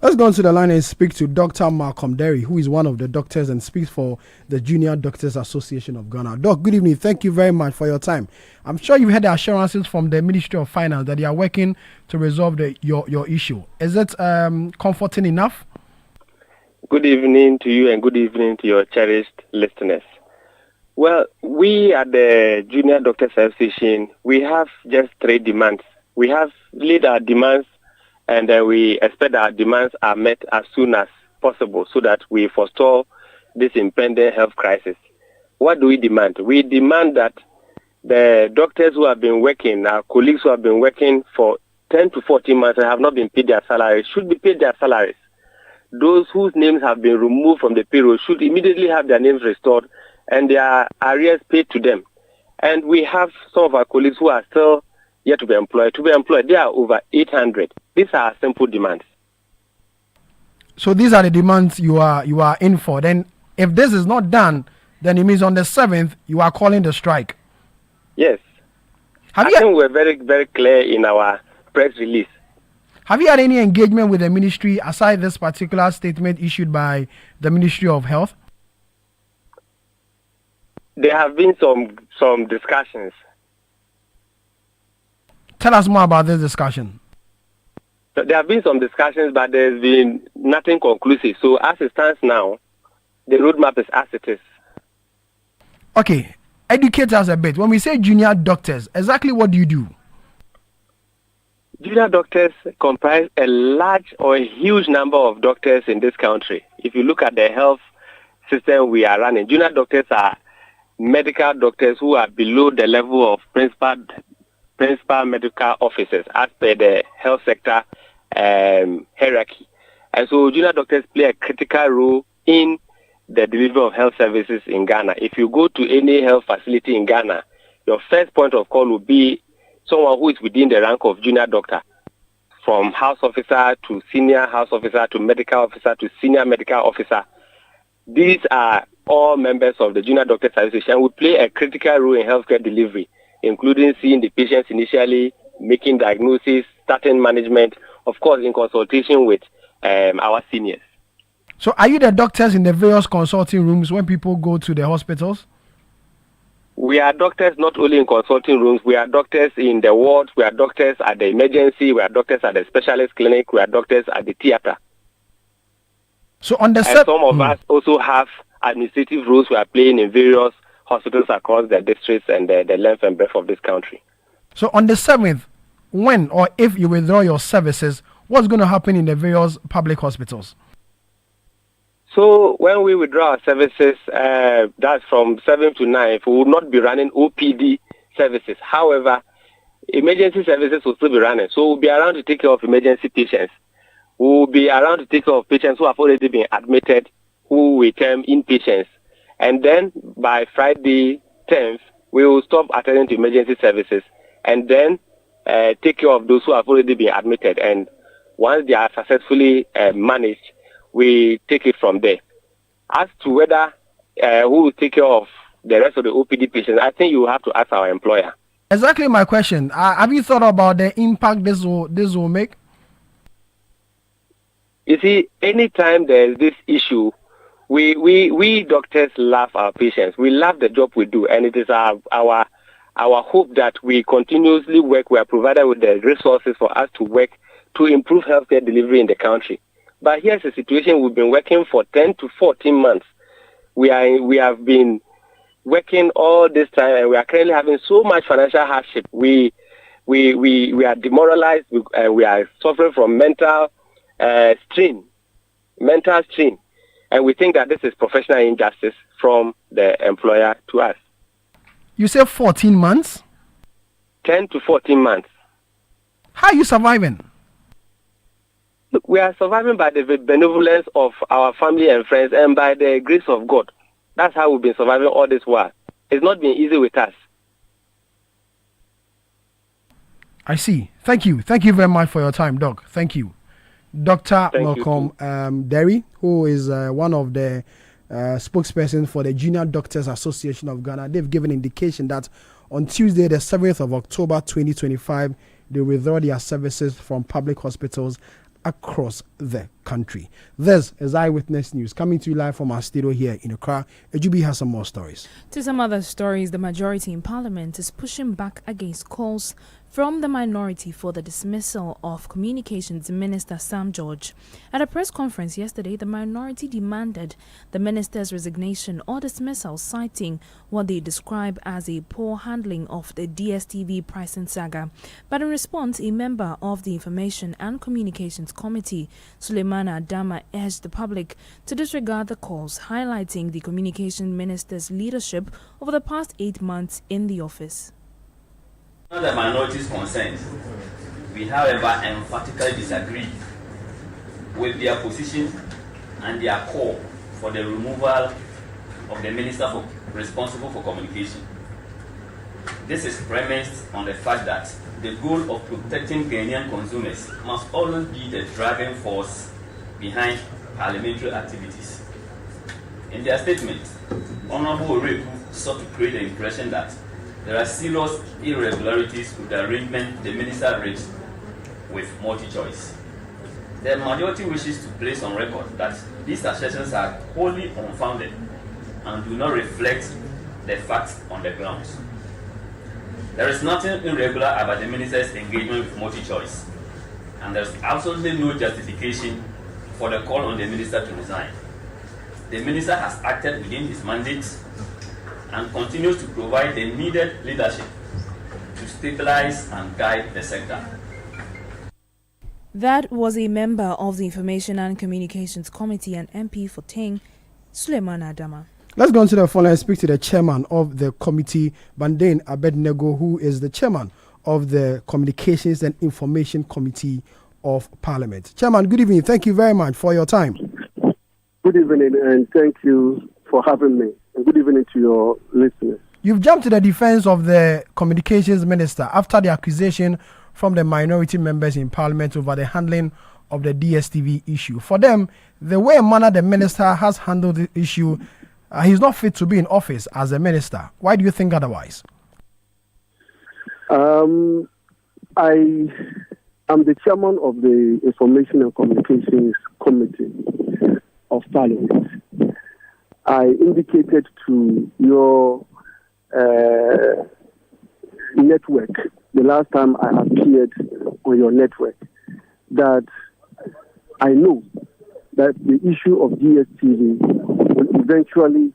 Let's go on to the line and speak to Dr. Malcolm Derry, who is one of the doctors and speaks for the Junior Doctors Association of Ghana. Doc, good evening. Thank you very much for your time. I'm sure you've had the assurances from the Ministry of Finance that they are working to resolve your issue. Is it comforting enough? Good evening to you and good evening to your cherished listeners. Well, we at the Junior Doctors Association, we have just 3 demands. We have laid our demands, and we expect our demands are met as soon as possible so that we forestall this impending health crisis. What do we demand? We demand that the doctors who have been working, our colleagues who have been working for 10 to 14 months and have not been paid their salaries, should be paid their salaries. Those whose names have been removed from the payroll should immediately have their names restored and their arrears paid to them. And we have some of our colleagues who are still yet to be employed. To be employed, they are over 800. These are simple demands. So these are the demands you are in for. Then if this is not done, then it means on the 7th, you are calling the strike. Yes. I think we're very, very clear in our press release. Have you had any engagement with the ministry aside this particular statement issued by the Ministry of Health? There have been some discussions. Tell us more about this discussion. So there have been some discussions, but there's been nothing conclusive. So as it stands now, the roadmap is as it is. Okay, educate us a bit. When we say junior doctors, exactly what do you do? Junior doctors comprise a large or a huge number of doctors in this country. If you look at the health system we are running, junior doctors are medical doctors who are below the level of principal medical officers as per the health sector hierarchy. And so junior doctors play a critical role in the delivery of health services in Ghana. If you go to any health facility in Ghana, your first point of call will be someone who is within the rank of junior doctor, from house officer to senior house officer to medical officer to senior medical officer. These are all members of the Junior Doctors Association. We play a critical role in healthcare delivery, including seeing the patients initially, making diagnosis, starting management, of course, in consultation with our seniors. So are you the doctors in the various consulting rooms when people go to the hospitals? We are doctors not only in consulting rooms, we are doctors in the wards, we are doctors at the emergency, we are doctors at the specialist clinic, we are doctors at the theater. So on the some of us also have administrative roles we are playing in various hospitals across the districts and the length and breadth of this country. So on the 7th, when or if you withdraw your services, what's going to happen in the various public hospitals? So when we withdraw our services, that's from 7 to 9, we will not be running OPD services. However, emergency services will still be running. So we'll be around to take care of emergency patients. We'll be around to take care of patients who have already been admitted, who we term inpatients. And then by Friday 10th, we will stop attending to emergency services and then take care of those who have already been admitted. And once they are successfully managed, we take it from there. As to whether who will take care of the rest of the OPD patients, I think you have to ask our employer. Exactly my question. Have you thought about the impact this will make? You see, anytime there is this issue, we doctors love our patients. We love the job we do, and it is our hope that we continuously work. We are provided with the resources for us to work to improve healthcare delivery in the country. But here's the situation: we've been working for 10 to 14 months. We have been working all this time, and we are currently having so much financial hardship. We are demoralized. We are suffering from mental strain, and we think that this is professional injustice from the employer to us. You say 14 months? 10 to 14 months. How are you surviving? Look, we are surviving by the benevolence of our family and friends and by the grace of God. That's how we've been surviving all this while. It's not been easy with us. I see. Thank you. Thank you very much for your time, Doc. Thank you. Dr. Malcolm Derry, who is one of the spokespersons for the Junior Doctors Association of Ghana, they've given indication that on Tuesday, the 7th of October 2025, they withdraw their services from public hospitals across the country. This is Eyewitness News coming to you live from our studio here in Accra. Ejubi has some more stories. To some other stories, the majority in Parliament is pushing back against calls from the minority for the dismissal of Communications Minister Sam George. At a press conference yesterday, the minority demanded the minister's resignation or dismissal, citing what they describe as a poor handling of the DSTV pricing saga. But in response, a member of the Information and Communications Committee, Suleimana Adama, urged the public to disregard the calls, highlighting the Communications Minister's leadership over the past 8 months in the office. The minority's concerns, we however emphatically disagree with their position and their call for the removal of the minister responsible for communication. This is premised on the fact that the goal of protecting Ghanaian consumers must always be the driving force behind parliamentary activities. In their statement, Honorable Oreku sought to create the impression that there are serious irregularities with the arrangement the minister reached with multi-choice. The majority wishes to place on record that these assertions are wholly unfounded and do not reflect the facts on the ground. There is nothing irregular about the minister's engagement with multi-choice, and there is absolutely no justification for the call on the minister to resign. The minister has acted within his mandate and continues to provide the needed leadership to stabilize and guide the sector. That was a member of the Information and Communications Committee and MP for Ting, Suleiman Adama. Let's go on to the phone and speak to the chairman of the committee, Bandane Abednego, who is the chairman of the Communications and Information Committee of Parliament. Chairman, good evening. Thank you very much for your time. Good evening, and thank you for having me. And good evening to your listeners. You've jumped to the defense of the Communications Minister after the accusation from the minority members in Parliament over the handling of the DSTV issue. For them, the way and manner the minister has handled the issue, he's not fit to be in office as a minister. Why do you think otherwise? I am the chairman of the Information and Communications Committee of Parliament. I indicated to your network the last time I appeared on your network that I know that the issue of DSTV will eventually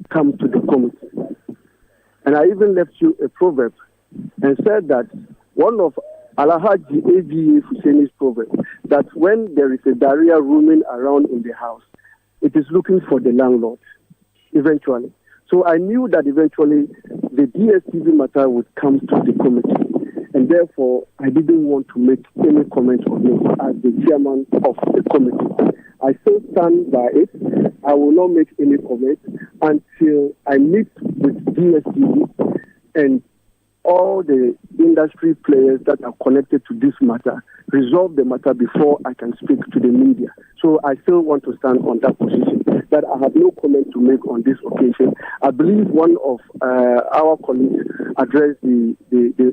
come to the committee. And I even left you a proverb and said that one of Alhaji AGA Husseini's proverbs, that when there is a diarrhea roaming around in the house, it is looking for the landlord, eventually. So I knew that eventually the DSTV matter would come to the committee. And therefore, I didn't want to make any comment on it as the chairman of the committee. I still stand by it. I will not make any comment until I meet with DSTV and all the industry players that are connected to this matter, resolve the matter before I can speak to the media. So I still want to stand on that position, that I have no comment to make on this occasion. I believe one of our colleagues addressed the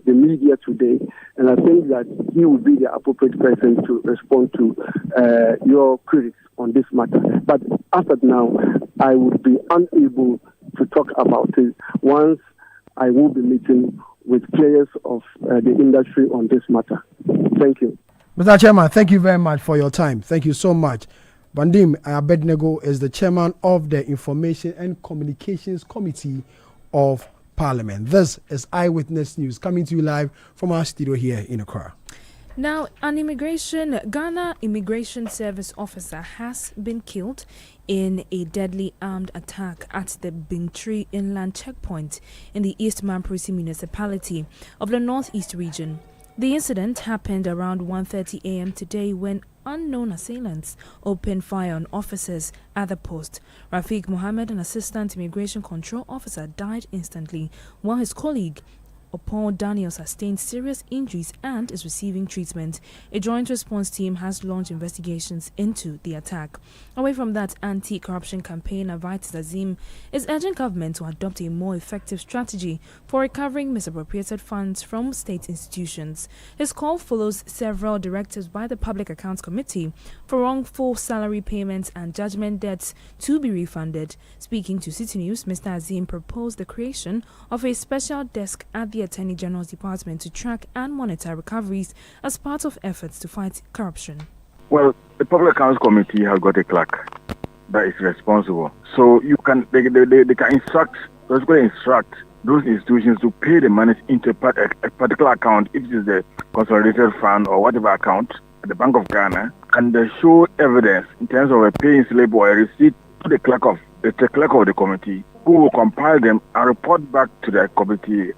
media today, and I think that he will be the appropriate person to respond to your queries on this matter. But as of now, I would be unable to talk about it once I will be meeting with players of the industry on this matter. Thank you. Mr. Chairman, thank you very much for your time. Thank you so much. Bandane Abednego is the chairman of the Information and Communications Committee of Parliament. This is Eyewitness News coming to you live from our studio here in Accra. Now, Ghana Immigration Service officer has been killed in a deadly armed attack at the Bintri Inland Checkpoint in the East Mamprusi municipality of the Northeast region. The incident happened around 1:30 a.m. today when unknown assailants opened fire on officers at the post. Rafiq Mohammed, an assistant immigration control officer, died instantly, while his colleague Paul Daniel sustained serious injuries and is receiving treatment. A joint response team has launched investigations into the attack. Away from that, anti-corruption campaigner Vitis Azim is urging government to adopt a more effective strategy for recovering misappropriated funds from state institutions. His call follows several directives by the Public Accounts Committee for wrongful salary payments and judgment debts to be refunded. Speaking to Citi News, Mr. Azim proposed the creation of a special desk at the Attorney General's Department to track and monitor recoveries as part of efforts to fight corruption. Well, the Public Accounts Committee has got a clerk that is responsible. So they can instruct those institutions to pay the money into a particular account, if it is the consolidated fund or whatever account at the Bank of Ghana, and they show evidence in terms of a paying slip or a receipt to the clerk of the committee, who will compile them and report back to the committee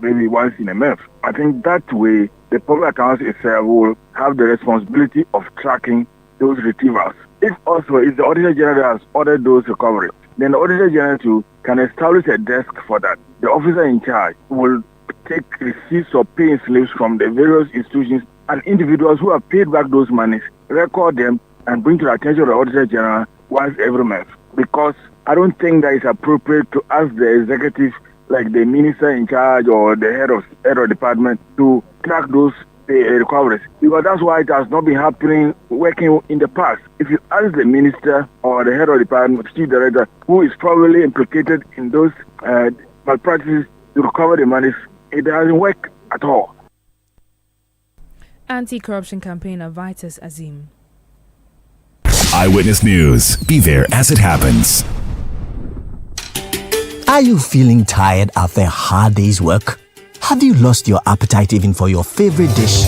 maybe once in a month. I think that way the public accounts itself will have the responsibility of tracking those retrievals. If the Auditor General has ordered those recoveries, then the Auditor General too can establish a desk for that. The officer in charge will take receipts or paying slips from the various institutions and individuals who have paid back those monies, record them and bring to the attention of the Auditor General once every month. Because I don't think that it's appropriate to ask the executive like the minister in charge or the head of department to track those recoveries, because that's why it has not been happening working in the past. If you ask the minister or the head of department, chief director, who is probably implicated in those malpractices to recover the monies, it doesn't work at all. Anti-corruption campaigner Vitus Azim. Eyewitness News. Be there as it happens. Are you feeling tired after a hard day's work? Have you lost your appetite even for your favorite dish?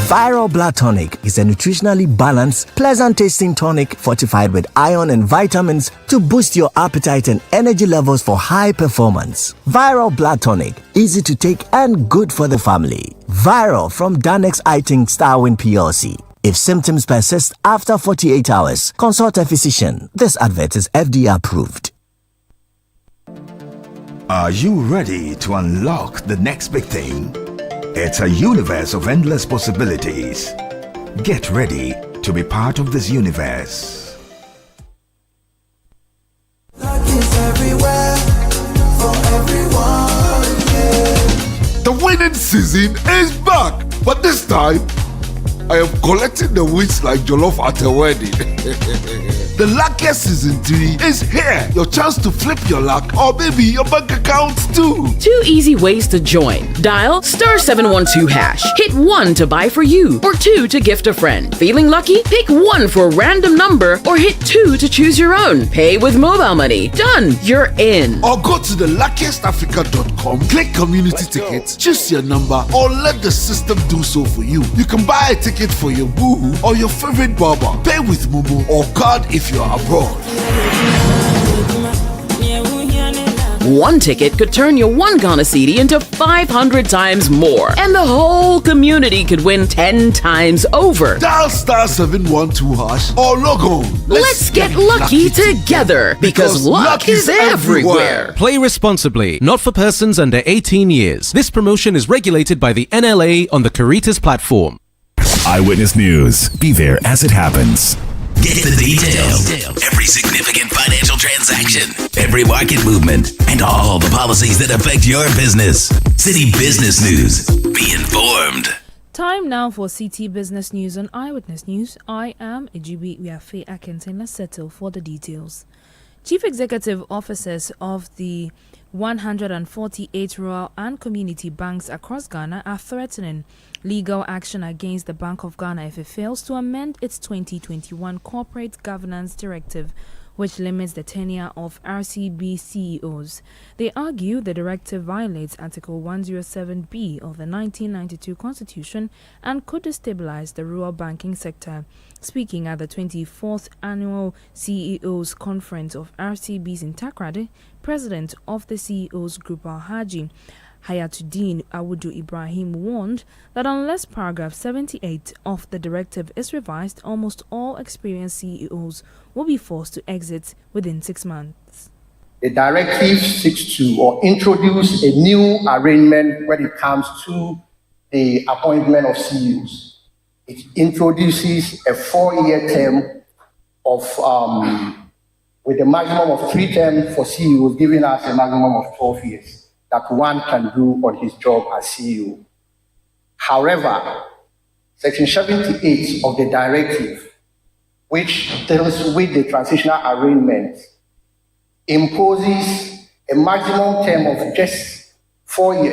Viral Blood Tonic is a nutritionally balanced, pleasant-tasting tonic fortified with iron and vitamins to boost your appetite and energy levels for high performance. Viral Blood Tonic, easy to take and good for the family. Viral from Danex Iting Starwin PLC. If symptoms persist after 48 hours, consult a physician. This advert is FDA approved. Are you ready to unlock the next big thing? It's a universe of endless possibilities. Get ready to be part of this universe. Luck is everywhere for everyone, yeah. The winning season is back, but this time I am collecting the wins like Jollof at a wedding. The luckiest season 3 is here. Your chance to flip your luck or maybe your bank account too. 2 easy ways to join. Dial *712#. Hit 1 to buy for you or 2 to gift a friend. Feeling lucky? Pick 1 for a random number or hit 2 to choose your own. Pay with mobile money. Done. You're in. Or go to theluckiestafrica.com, click community tickets, choose your number or let the system do so for you. You can buy a ticket for your boo or your favorite barber. Pay with Momo or card if you're abroad. 1 ticket could turn your 1 Ghana Cedi into 500 times more. And the whole community could win 10 times over. Dial *712# or log on. Let's get lucky together because luck is everywhere. Play responsibly, not for persons under 18 years. This promotion is regulated by the NLA on the Caritas platform. Eyewitness News. Be there as it happens. Get the details. Every significant financial transaction, every market movement, and all the policies that affect your business. Citi Business News. Be informed. Time now for Citi Business News on Eyewitness News. I am Ejibi Wiafe Akintin. Let's settle for the details. Chief Executive Officers of the 148 rural and community banks across Ghana are threatening legal action against the Bank of Ghana if it fails to amend its 2021 Corporate Governance Directive, which limits the tenure of RCB CEOs. They argue the directive violates Article 107B of the 1992 Constitution and could destabilize the rural banking sector. Speaking at the 24th Annual CEOs Conference of RCBs in Takoradi, President of the CEOs Group Alhaji Hayatuddin Awudu Ibrahim warned that unless paragraph 78 of the directive is revised, almost all experienced CEOs will be forced to exit within 6 months. The directive seeks to or introduce a new arrangement when it comes to the appointment of CEOs. It introduces a 4-year term of with a maximum of 3 terms for CEOs, giving us a maximum of 12 years that one can do on his job as CEO. However, Section 78 of the directive, which deals with the transitional arrangement, imposes a maximum term of just 1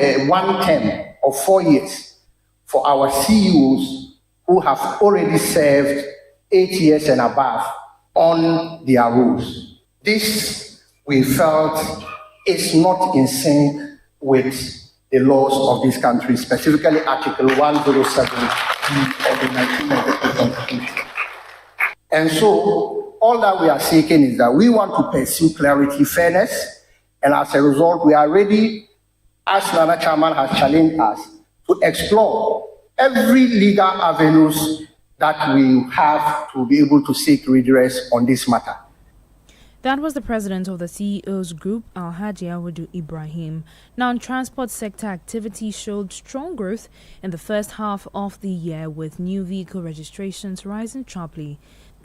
term of 4 years for our CEOs who have already served 8 years and above on their roles. This, we felt, is not in sync with the laws of this country, specifically Article 107 of the 1992 Constitution. And so, all that we are seeking is that we want to pursue clarity, fairness, and as a result, we are ready, as Nana Chairman has challenged us, to explore every legal avenues that we have to be able to seek redress on this matter. That was the president of the CEOs Group, Alhaji Awudu Ibrahim. Non-transport sector activity showed strong growth in the first half of the year, with new vehicle registrations rising sharply.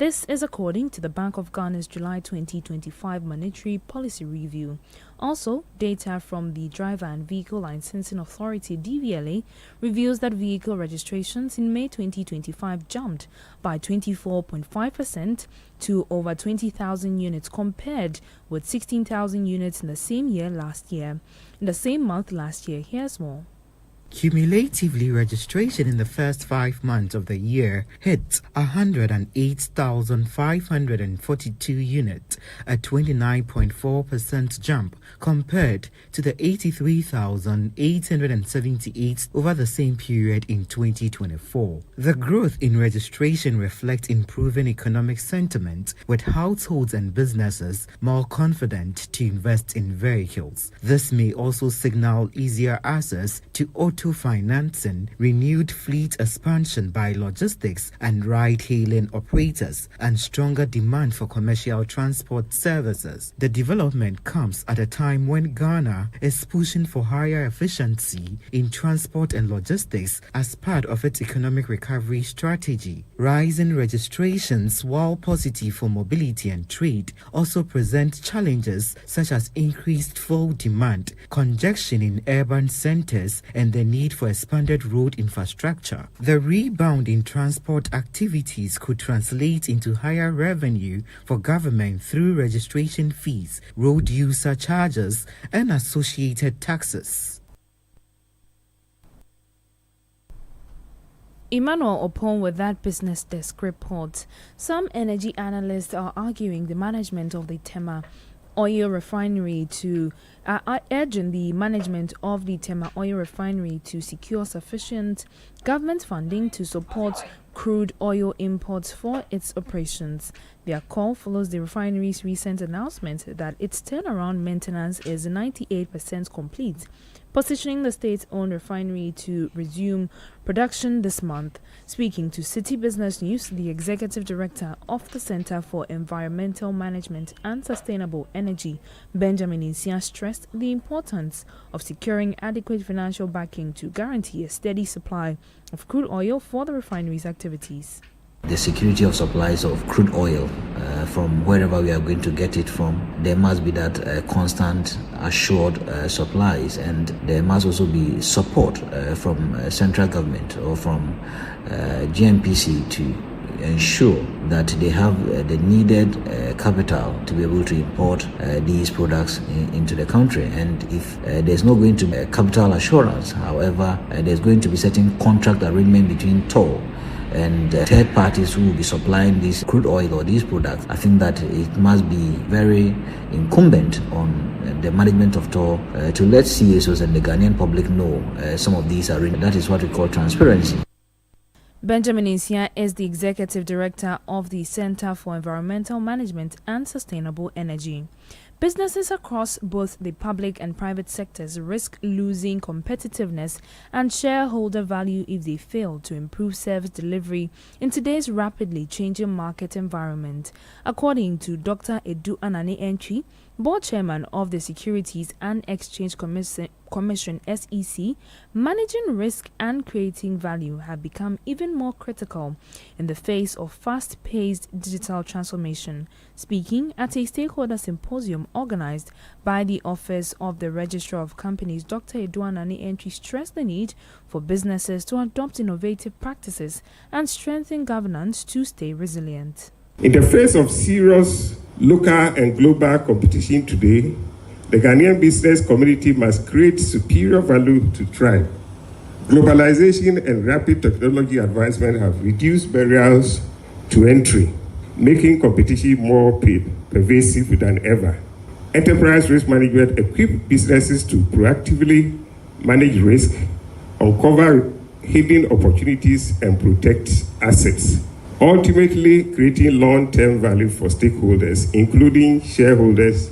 This is according to the Bank of Ghana's July 2025 Monetary Policy Review. Also, data from the Driver and Vehicle Licensing Authority (DVLA) reveals that vehicle registrations in May 2025 jumped by 24.5% to over 20,000 units compared with 16,000 units in the same year last year. In the same month last year, here's more. Cumulatively, registration in the first 5 months of the year hit 108,542 units, a 29.4% jump compared to the 83,878 over the same period in 2024. The growth in registration reflects improving economic sentiment, with households and businesses more confident to invest in vehicles. This may also signal easier access to auto financing, renewed fleet expansion by logistics and ride-hailing operators, and stronger demand for commercial transport services. The development comes at a time when Ghana is pushing for higher efficiency in transport and logistics as part of its economic recovery strategy. Rising registrations, while positive for mobility and trade, also present challenges such as increased fuel demand, congestion in urban centers, and the need for expanded road infrastructure. The rebound in transport activities could translate into higher revenue for government through registration fees, road user charges, and associated taxes. Emmanuel Opon with that Business Desk report. Some energy analysts are arguing the management of the Tema oil refinery urging the management of the Tema oil refinery to secure sufficient government funding to support crude oil imports for its operations. Their call follows the refinery's recent announcement that its turnaround maintenance is 98% complete, positioning the state-owned refinery to resume production this month. Speaking to Citi Business News, the executive director of the Center for Environmental Management and Sustainable Energy, Benjamin Insia, stressed the importance of securing adequate financial backing to guarantee a steady supply of crude oil for the refinery's activities. The security of supplies of crude oil from wherever we are going to get it from, there must be that constant assured supplies, and there must also be support from central government or from GNPC to ensure that they have the needed capital to be able to import these products into the country. And if there's not going to be capital assurance, however, there's going to be certain contract arrangement between toll and third parties who will be supplying this crude oil or these products. I think that it must be very incumbent on the management of toll to let CSOs and the Ghanaian public know some of these arrangements. That is what we call transparency. Benjamin Insia is the executive director of the Center for Environmental Management and Sustainable Energy. Businesses across both the public and private sectors risk losing competitiveness and shareholder value if they fail to improve service delivery in today's rapidly changing market environment. According to Dr. Edu Anane Entry, board chairman of the Securities and Exchange Commission SEC, managing risk and creating value have become even more critical in the face of fast-paced digital transformation. Speaking at a stakeholder symposium organized by the Office of the Registrar of Companies, Dr. Edu Anane Entry stressed the need for businesses to adopt innovative practices and strengthen governance to stay resilient. In the face of serious local and global competition today, the Ghanaian business community must create superior value to thrive. Globalization and rapid technology advancement have reduced barriers to entry, making competition more pervasive than ever. Enterprise risk management equips businesses to proactively manage risk, uncover hidden opportunities, and protect assets, ultimately creating long-term value for stakeholders, including shareholders,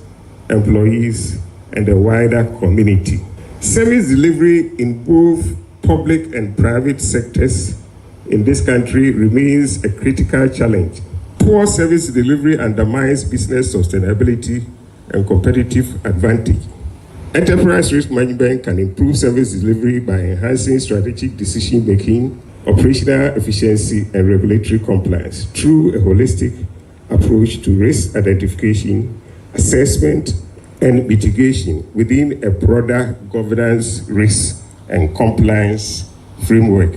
employees, and the wider community. Service delivery in both public and private sectors in this country remains a critical challenge. Poor service delivery undermines business sustainability and competitive advantage. Enterprise risk management can improve service delivery by enhancing strategic decision-making, operational efficiency, and regulatory compliance through a holistic approach to risk identification, assessment, and mitigation within a broader governance, risk, and compliance framework.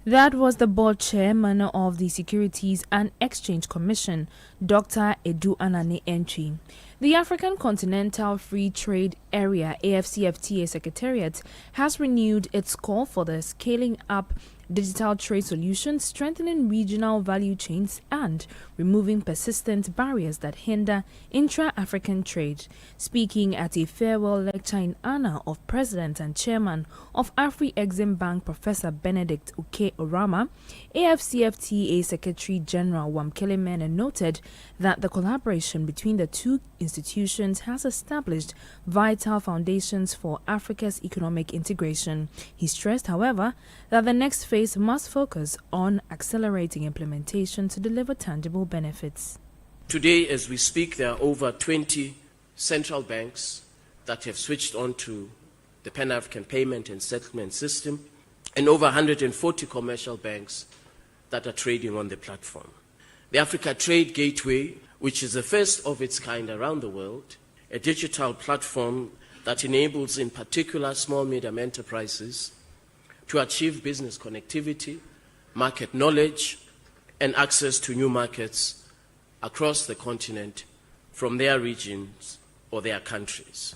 That was the board chairman of the Securities and Exchange Commission, Dr. Edu Anane Entry. The African Continental Free Trade Area AfCFTA Secretariat has renewed its call for the scaling up digital trade solutions, strengthening regional value chains, and removing persistent barriers that hinder intra-African trade. Speaking at a farewell lecture in honor of President and Chairman of Afri-Exim Bank, Professor Benedict Uke Orama, AfCFTA Secretary General Wamkele Mene noted that the collaboration between the two institutions has established vital foundations for Africa's economic integration. He stressed, however, that the next phase must focus on accelerating implementation to deliver tangible benefits. Today, as we speak, there are over 20 central banks that have switched on to the Pan-African Payment and Settlement System, and over 140 commercial banks that are trading on the platform. The Africa Trade Gateway, which is the first of its kind around the world, a digital platform that enables, in particular, small medium enterprises to achieve business connectivity, market knowledge, and access to new markets across the continent from their regions or their countries.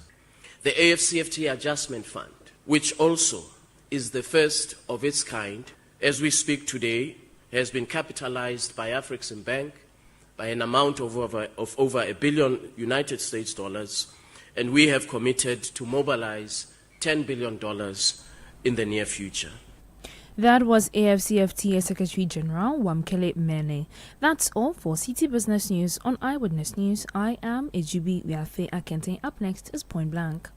The AfCFTA Adjustment Fund, which also is the first of its kind, as we speak today, has been capitalized by Afri-Exim Bank by an amount of over $1 billion United States dollars, and we have committed to mobilize $10 billion in the near future. That was AfCFTA Secretary General Wamkele Mene. That's all for Citi Business News on Eyewitness News. I am Ejubi Wiafe Akente. Up next is Point Blank.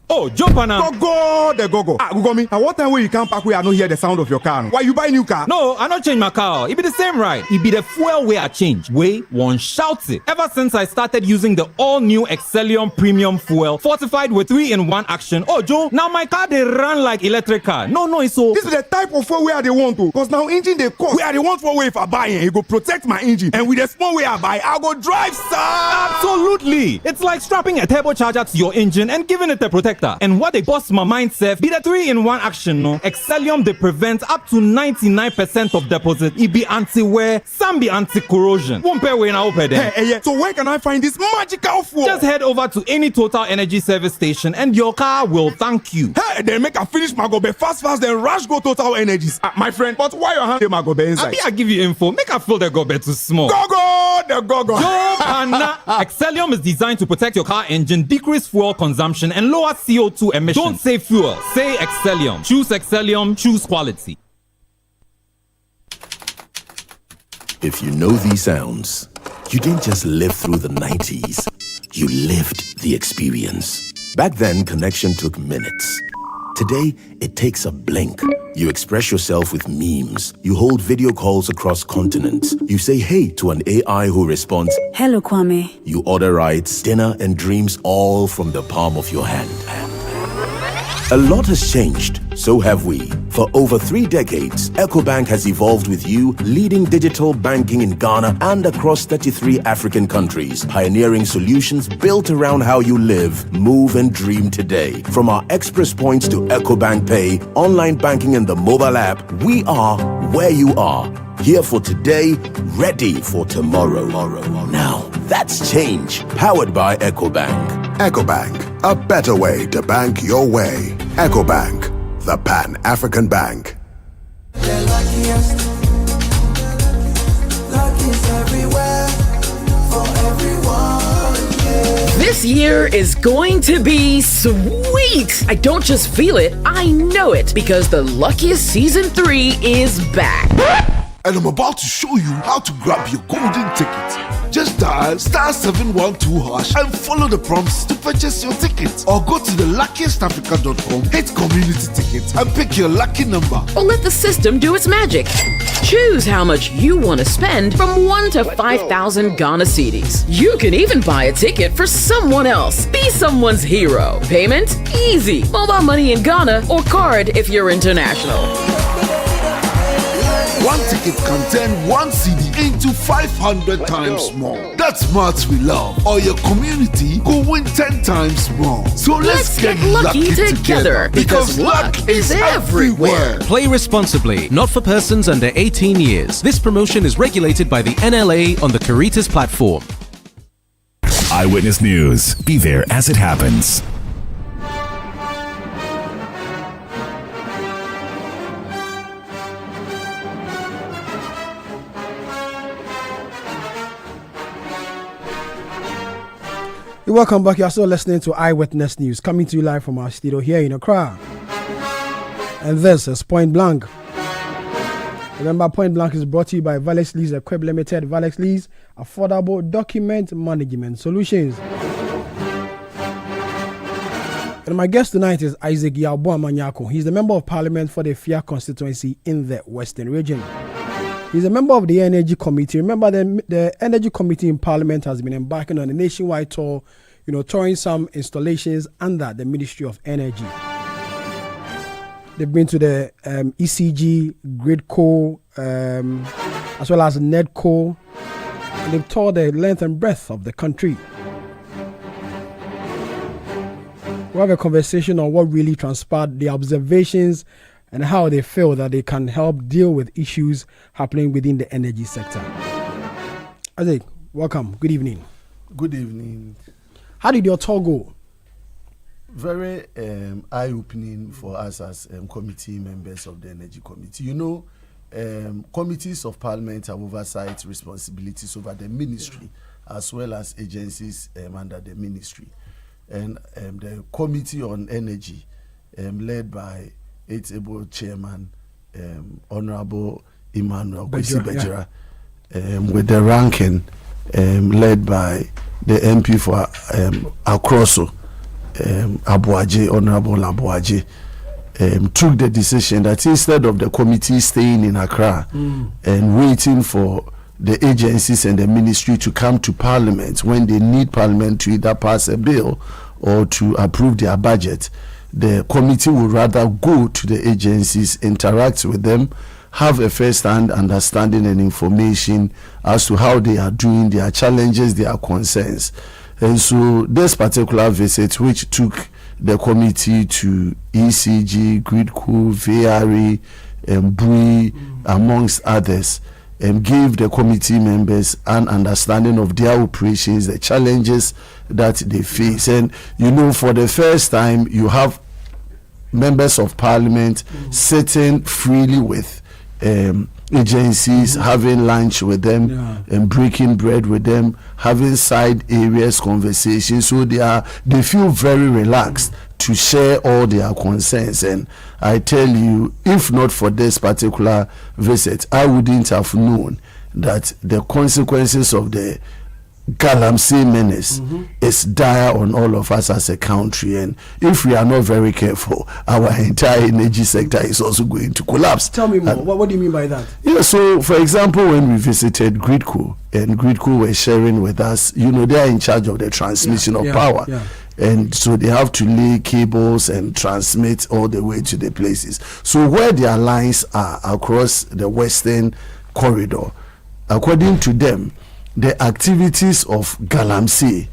Oh, jump on now. Go. Google me. At what time when you come back, we are not hear the sound of your car? Why you buy new car? No, I not change my car. It be the same ride. It be the fuel way I change. Way one shouts it. Ever since I started using the all-new Excellium Premium Fuel, fortified with 3-in-1 action. Oh, Joe, now my car they run like electric car. No, it's so. This is the type of fuel where they want to. Cause now engine they cost. Where they want for way if I buy it, it go protect my engine. And with the small way I buy, I go drive, sir. Absolutely. It's like strapping a turbocharger to your engine and giving it a protector. And what they bust my mind self be the 3-in-1 action, no? Excellium they prevent up to 99% of deposit. It be anti-wear, some be anti-corrosion. Won't pay when I open them. Hey, so where can I find this magical fuel? Just head over to any Total Energy service station and your car will thank you. Hey, then make a finish my gobe fast, then rush go Total Energies. My friend, but why your hand my gobe inside? I give you info. Make I feel the gobe too small. Go. Excellium is designed to protect your car engine, decrease fuel consumption, and lower CO2 emissions. Don't say fuel, say Excellium. Choose Excellium, choose quality. If you know these sounds, you didn't just live through the 90s, you lived the experience. Back then, connection took minutes. Today, it takes a blink. You express yourself with memes. You hold video calls across continents. You say hey to an AI who responds, "Hello, Kwame." You order rides, dinner, and dreams all from the palm of your hand. A lot has changed, so have we. For over 3 decades, EcoBank has evolved with you, leading digital banking in Ghana and across 33 African countries, pioneering solutions built around how you live, move, and dream today. From our express points to EcoBank Pay, online banking, and the mobile app, we are where you are. Here for today, ready for tomorrow. Now, that's change, powered by EcoBank. EcoBank, a better way to bank your way. EcoBank, the Pan-African Bank. The luckiest everywhere for everyone, yeah. This year is going to be sweet. I don't just feel it, I know it, because the Luckiest Season 3 is back. And I'm about to show you how to grab your golden ticket. Just dial *712# and follow the prompts to purchase your ticket. Or go to theluckiestafrica.com, hit community tickets, and pick your lucky number. Or let the system do its magic. Choose how much you want to spend from 1 to 5,000 Ghana cedis. You can even buy a ticket for someone else. Be someone's hero. Payment? Easy. Mobile money in Ghana or card if you're international. One ticket can turn one CD into 500 times more. That's maths we love. Or your community go win 10 times more. So let's get lucky together because luck is everywhere. Play responsibly, not for persons under 18 years. This promotion is regulated by the NLA on the Caritas platform. Eyewitness News. Be there as it happens. Welcome back. You're still listening to Eyewitness News, coming to you live from our studio here in Accra. And this is Point Blank. Remember, Point Blank is brought to you by Valex Lease Equip Limited. Valex Lease, affordable document management solutions. And my guest tonight is Isaac Yabua Manyako. He's the Member of Parliament for the Fia constituency in the Western region. He's a member of the Energy Committee. Remember, the Energy Committee in Parliament has been embarking on a nationwide tour, touring some installations under the Ministry of Energy. They've been to the ECG, Gridco, as well as NEDCO, and they've toured the length and breadth of the country. We'll have a conversation on what really transpired, the observations, and how they feel that they can help deal with issues happening within the energy sector. Isaac, welcome. Good evening. Good evening. How did your tour go? Very eye-opening for us as committee members of the Energy Committee. Committees of Parliament have oversight responsibilities over the ministry as well as agencies under the ministry. And the Committee on Energy, led by its able chairman, Honorable Emmanuel Kwesi-Bejira, with the ranking led by the MP for Akroso, Honorable Abuaje, took the decision that instead of the committee staying in Accra and waiting for the agencies and the ministry to come to Parliament when they need Parliament to either pass a bill or to approve their budget, the committee would rather go to the agencies, interact with them, have a first-hand understanding and information as to how they are doing, their challenges, their concerns. And so this particular visit, which took the committee to ECG, Gridco, VRE, BUI, amongst others, gave the committee members an understanding of their operations, the challenges that they face. And for the first time, you have members of Parliament sitting freely with agencies, having lunch with them, and breaking bread with them, having side areas conversations. So they feel very relaxed to share all their concerns. And I tell you, if not for this particular visit, I wouldn't have known that the consequences of the Galamsey menace is dire on all of us as a country, and if we are not very careful, our entire energy sector is also going to collapse. Tell me more. What do you mean by that? Yeah, so for example, when we visited Gridco, and Gridco were sharing with us, they are in charge of the transmission of power. Yeah. And so they have to lay cables and transmit all the way to the places. So where their lines are across the western corridor, according to them, the activities of Galamsey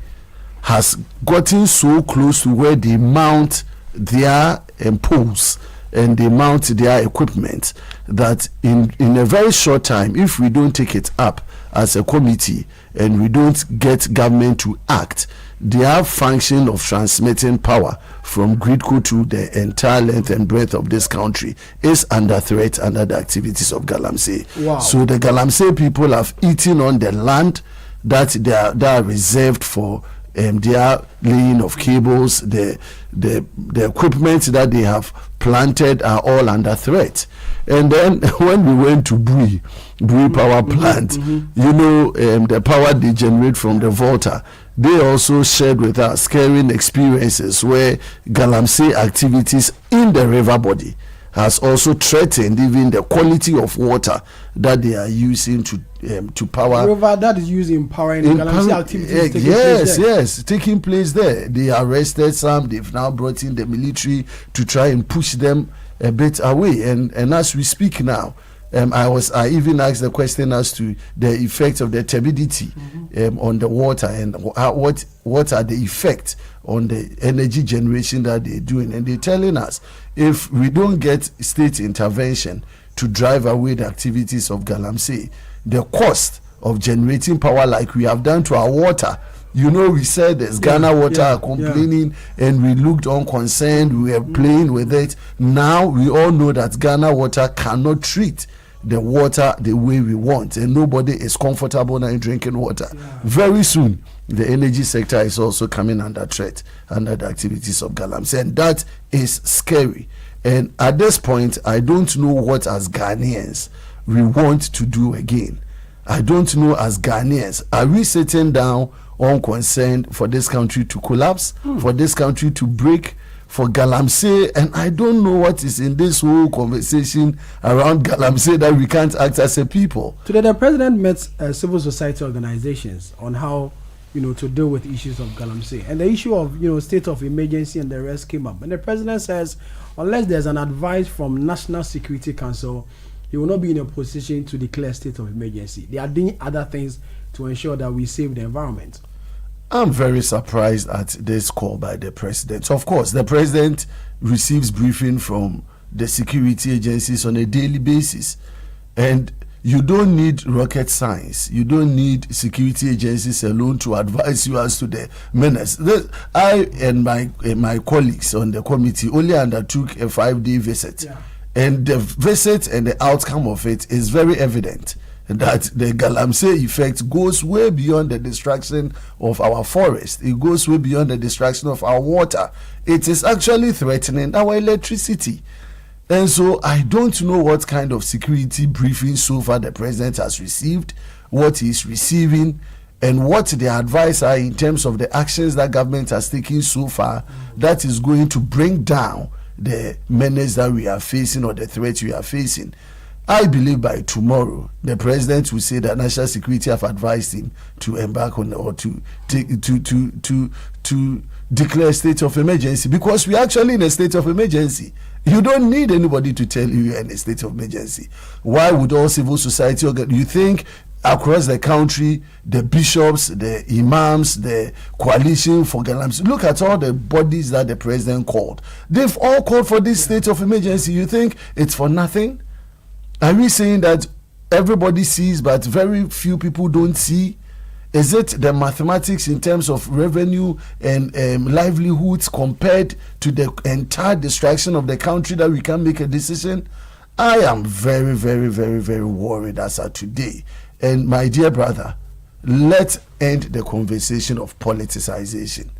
has gotten so close to where they mount their poles and they mount their equipment that in a very short time, if we don't take it up as a committee and we don't get government to act, their function of transmitting power from Gridco to the entire length and breadth of this country is under threat under the activities of Galamsey. Wow. So the Galamsey people have eaten on the land that they are reserved for their laying of cables. The equipment that they have planted are all under threat. And then when we went to BUI power plant, the power they generate from the Volta, they also shared with us scaring experiences where Galamsey activities in the river body has also threatened even the quality of water that they are using to power. River that is used in powering Galamsey activities taking place there. Yes, taking place there. They arrested some. They've now brought in the military to try and push them a bit away. And as we speak now, I even asked the question as to the effect of the turbidity on the water, and what are the effects on the energy generation that they're doing. And they're telling us, if we don't get state intervention to drive away the activities of Galamsey, the cost of generating power like we have done to our water. You know, we said there's Ghana Water are complaining, and we looked unconcerned, we were playing with it. Now we all know that Ghana Water cannot treat the water the way we want, and nobody is comfortable now in drinking water. Very soon, the energy sector is also coming under threat under the activities of Galamsey, and that is scary. And at this point, I don't know what as Ghanaians we want to do again. I don't know as Ghanaians, are we sitting down unconcerned for this country to collapse, for this country to break, for Galamsey? And I don't know what is in this whole conversation around Galamsey that we can't act as a people. Today, the president met civil society organizations on how, to deal with issues of Galamsey, and the issue of state of emergency and the rest came up. And the president says, unless there's an advice from National Security Council, he will not be in a position to declare state of emergency. They are doing other things to ensure that we save the environment. I'm very surprised at this call by the president. Of course, the president receives briefing from the security agencies on a daily basis, and you don't need rocket science. You don't need security agencies alone to advise you as to the menace. I and my colleagues on the committee only undertook a 5-day visit, and the visit and the outcome of it is very evident that the Galamsey effect goes way beyond the destruction of our forest. It goes way beyond the destruction of our water. It is actually threatening our electricity. And so I don't know what kind of security briefing so far the president has received, what he's receiving, and what the advice are in terms of the actions that government has taken so far that is going to bring down the menace that we are facing or the threat we are facing. I believe by tomorrow the president will say that national security have advised him to embark on or to declare a state of emergency, because we are actually in a state of emergency. You don't need anybody to tell you you're in a state of emergency. Why would all civil society you think across the country, the bishops, the imams, the coalition for Galamsey, look at all the bodies that the president called. They've all called for this state of emergency. You think it's for nothing? Are we saying that everybody sees but very few people don't see? Is it the mathematics in terms of revenue and livelihoods compared to the entire destruction of the country that we can make a decision? I am very, very, very, very worried as of today. And my dear brother, let's end the conversation of politicization.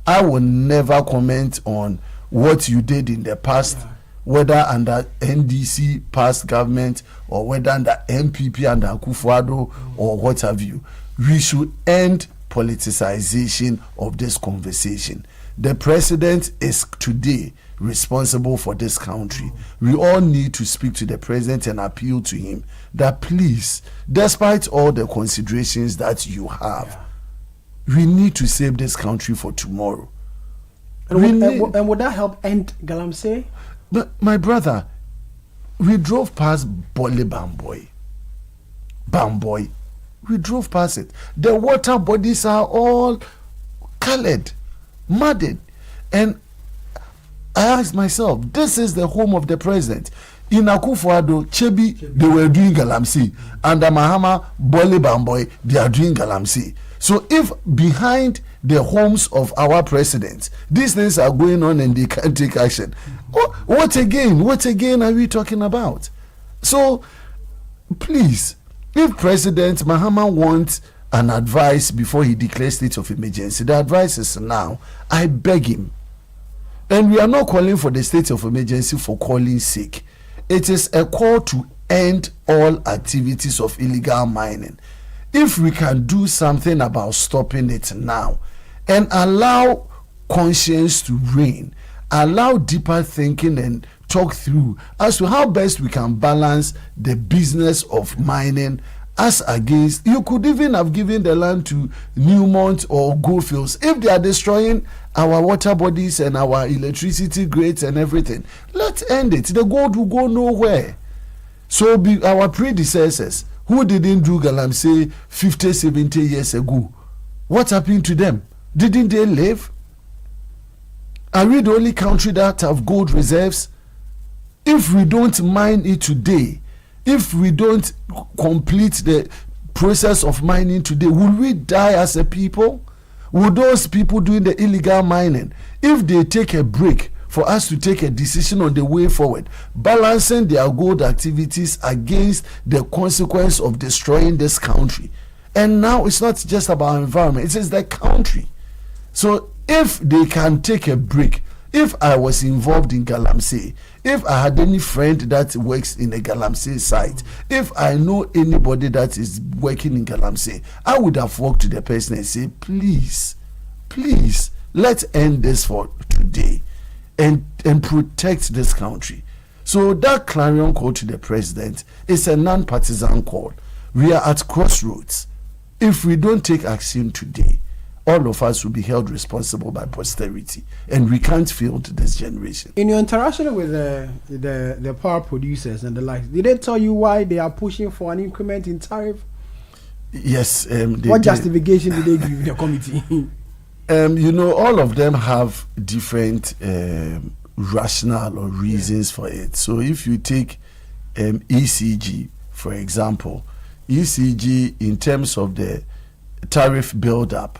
I will never comment on what you did in the past, whether under NDC past government or whether under MPP under Akufo-Addo or what have you. We should end politicization of this conversation. The president is today responsible for this country. We all need to speak to the president and appeal to him that please, despite all the considerations that you have, we need to save this country for tomorrow. And would that help end Galamsey? But my brother, we drove past Bole Bamboy. We drove past it. The water bodies are all colored, mudded. And I asked myself, this is the home of the president. In Akufo-Addo, Chebi, they were doing Galamsey. Under Mahama, Bole Bamboy, they are doing Galamsey. So if behind the homes of our presidents, these things are going on and they can't take action, what again are we talking about? So please, if President Mahama wants an advice before he declares state of emergency, the advice is now. I beg him. And we are not calling for the state of emergency for calling's sake. It is a call to end all activities of illegal mining. If we can do something about stopping it now and allow conscience to reign, allow deeper thinking and talk through as to how best we can balance the business of mining as against, you could even have given the land to Newmont or Goldfields. If they are destroying our water bodies and our electricity grids and everything, let's end it. The gold will go nowhere. So our predecessors who didn't do Galamsey 50, 70 years ago, what happened to them? Didn't they live? Are we the only country that have gold reserves? If we don't mine it today, if we don't complete the process of mining today, will we die as a people? Will those people doing the illegal mining, if they take a break for us to take a decision on the way forward, balancing their gold activities against the consequence of destroying this country? And now it's not just about environment, it's the country. So if they can take a break, if I was involved in Galamsey, if I had any friend that works in a Galamsey site, if I know anybody that is working in Galamsey, I would have walked to the person and say, please, let's end this for today and protect this country. So that clarion call to the president is a non-partisan call. We are at crossroads. If we don't take action today, all of us will be held responsible by posterity, and we can't fail to this generation. In your interaction with the power producers and the like, did they tell you why they are pushing for an increment in tariff? Yes. What justification did they give the committee? All of them have different rationale or reasons for it. So if you take ECG, for example, ECG in terms of the tariff build-up,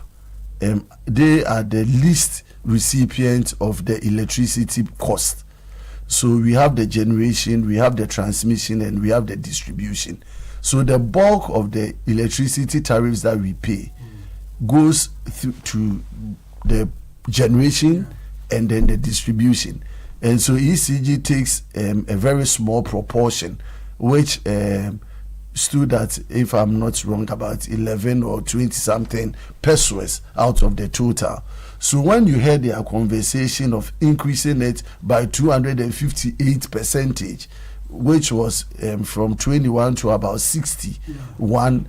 they are the least recipient of the electricity cost. So we have the generation, we have the transmission, and we have the distribution. So the bulk of the electricity tariffs that we pay goes to the generation and then the distribution. And so ECG takes a very small proportion, which stood at, if I'm not wrong, about 11 or 20 something pesos out of the total. So when you heard their conversation of increasing it by 258%, which was from 21 to about 61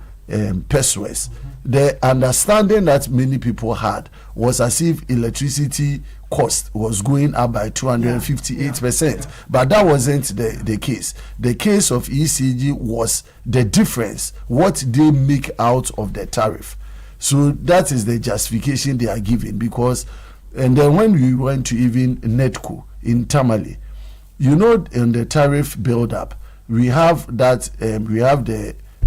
pesos, the understanding that many people had was as if electricity cost was going up by 258%. But that wasn't the case. The case of ECG was the difference, what they make out of the tariff. So that is the justification they are giving. Because, and then when we went to even NETCO in Tamale, in the tariff build-up, we have that, we have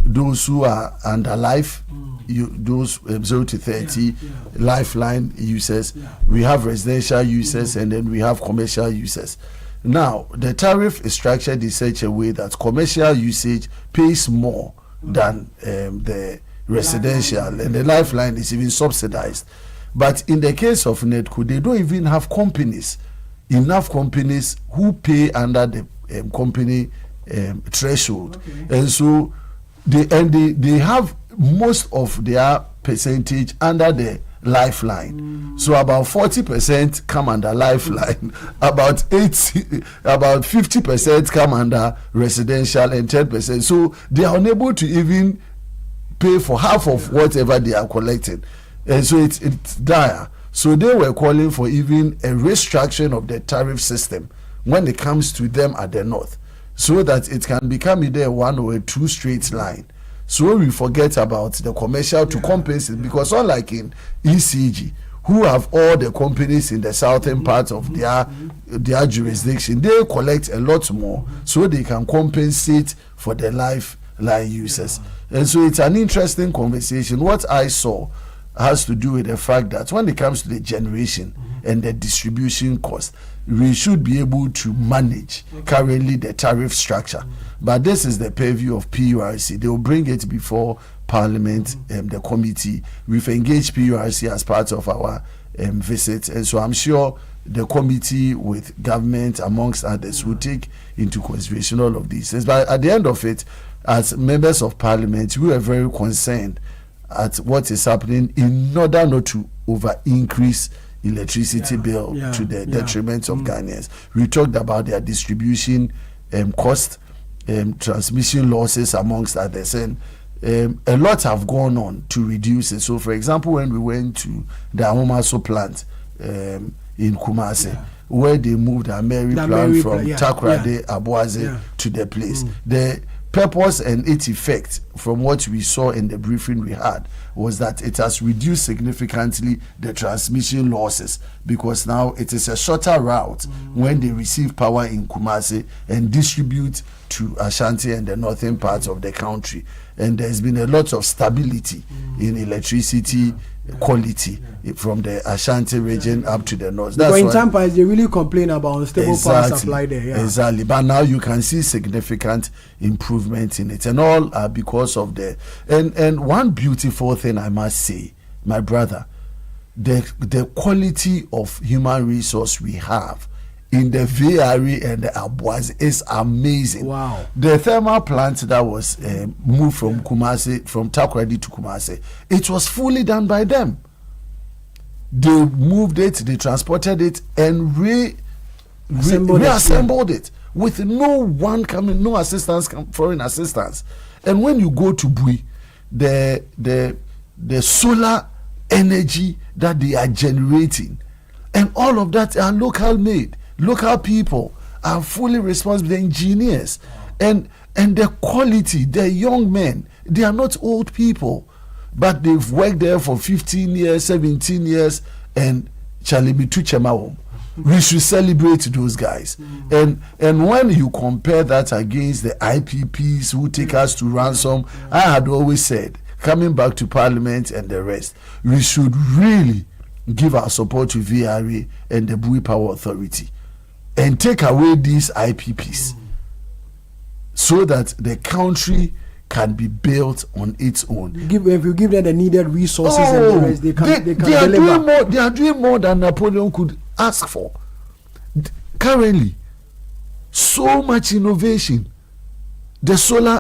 those who are under life, those 0 to 30 lifeline users, we have residential users, and then we have commercial users. Now the tariff is structured in such a way that commercial usage pays more than the residential, and the lifeline is even subsidized. But in the case of NETCO, they don't even have enough companies who pay under the company threshold. And so they have most of their percentage under the lifeline. So about 40% come under lifeline, about 50% come under residential, and 10%. So they are unable to even pay for half of whatever they are collecting. And so it's dire. So they were calling for even a restructuring of the tariff system when it comes to them at the north, so that it can become either a one or a two straight line. So we forget about the commercial to compensate, because unlike in ECG, who have all the companies in the southern part of their jurisdiction, they collect a lot more so they can compensate for the lifeline users. And so it's an interesting conversation. What I saw has to do with the fact that when it comes to the generation and the distribution cost, we should be able to manage currently the tariff structure. But this is the purview of PURC. They will bring it before Parliament, the committee. We've engaged PURC as part of our visit, and so I'm sure the committee with government, amongst others, will take into consideration all of these things. But at the end of it, as members of Parliament, we are very concerned at what is happening in order not to over-increase electricity bill to the detriment of Ghanaians. We talked about their distribution cost, transmission losses, amongst others, and a lot have gone on to reduce it. So, for example, when we went to the Ahomaso plant in Kumasi, where they moved the Mary plant from Takoradi, Abuaze to the place. The purpose and its effect, from what we saw in the briefing we had, was that it has reduced significantly the transmission losses, because now it is a shorter route when they receive power in Kumasi and distribute to Ashanti and the northern parts of the country. And there's been a lot of stability in electricity quality from the Ashanti region up to the north. That's in Tampa, they really complain about unstable power supply there. Exactly, but now you can see significant improvement in it, and all are because of the and one beautiful thing I must say, my brother, the quality of human resource we have in the VRE and the Abuaze is amazing. Wow. The thermal plant that was moved from Kumasi, from Takoradi to Kumasi, it was fully done by them. They moved it, they transported it, and reassembled it with no one coming, no assistance, foreign assistance. And when you go to Bui, the solar energy that they are generating, and all of that are local made. Local people are fully responsible, the engineers, and the quality, the young men, they are not old people, but they've worked there for 15 years, 17 years, and we should celebrate those guys. And when you compare that against the IPPs who take us to ransom, I had always said, coming back to Parliament and the rest, we should really give our support to VRA and the Bui Power Authority and take away these IPPs so that the country can be built on its own. If you give them the needed resources and the rest, they can deliver. They are doing more than Napoleon could ask for. Currently, so much innovation. The solar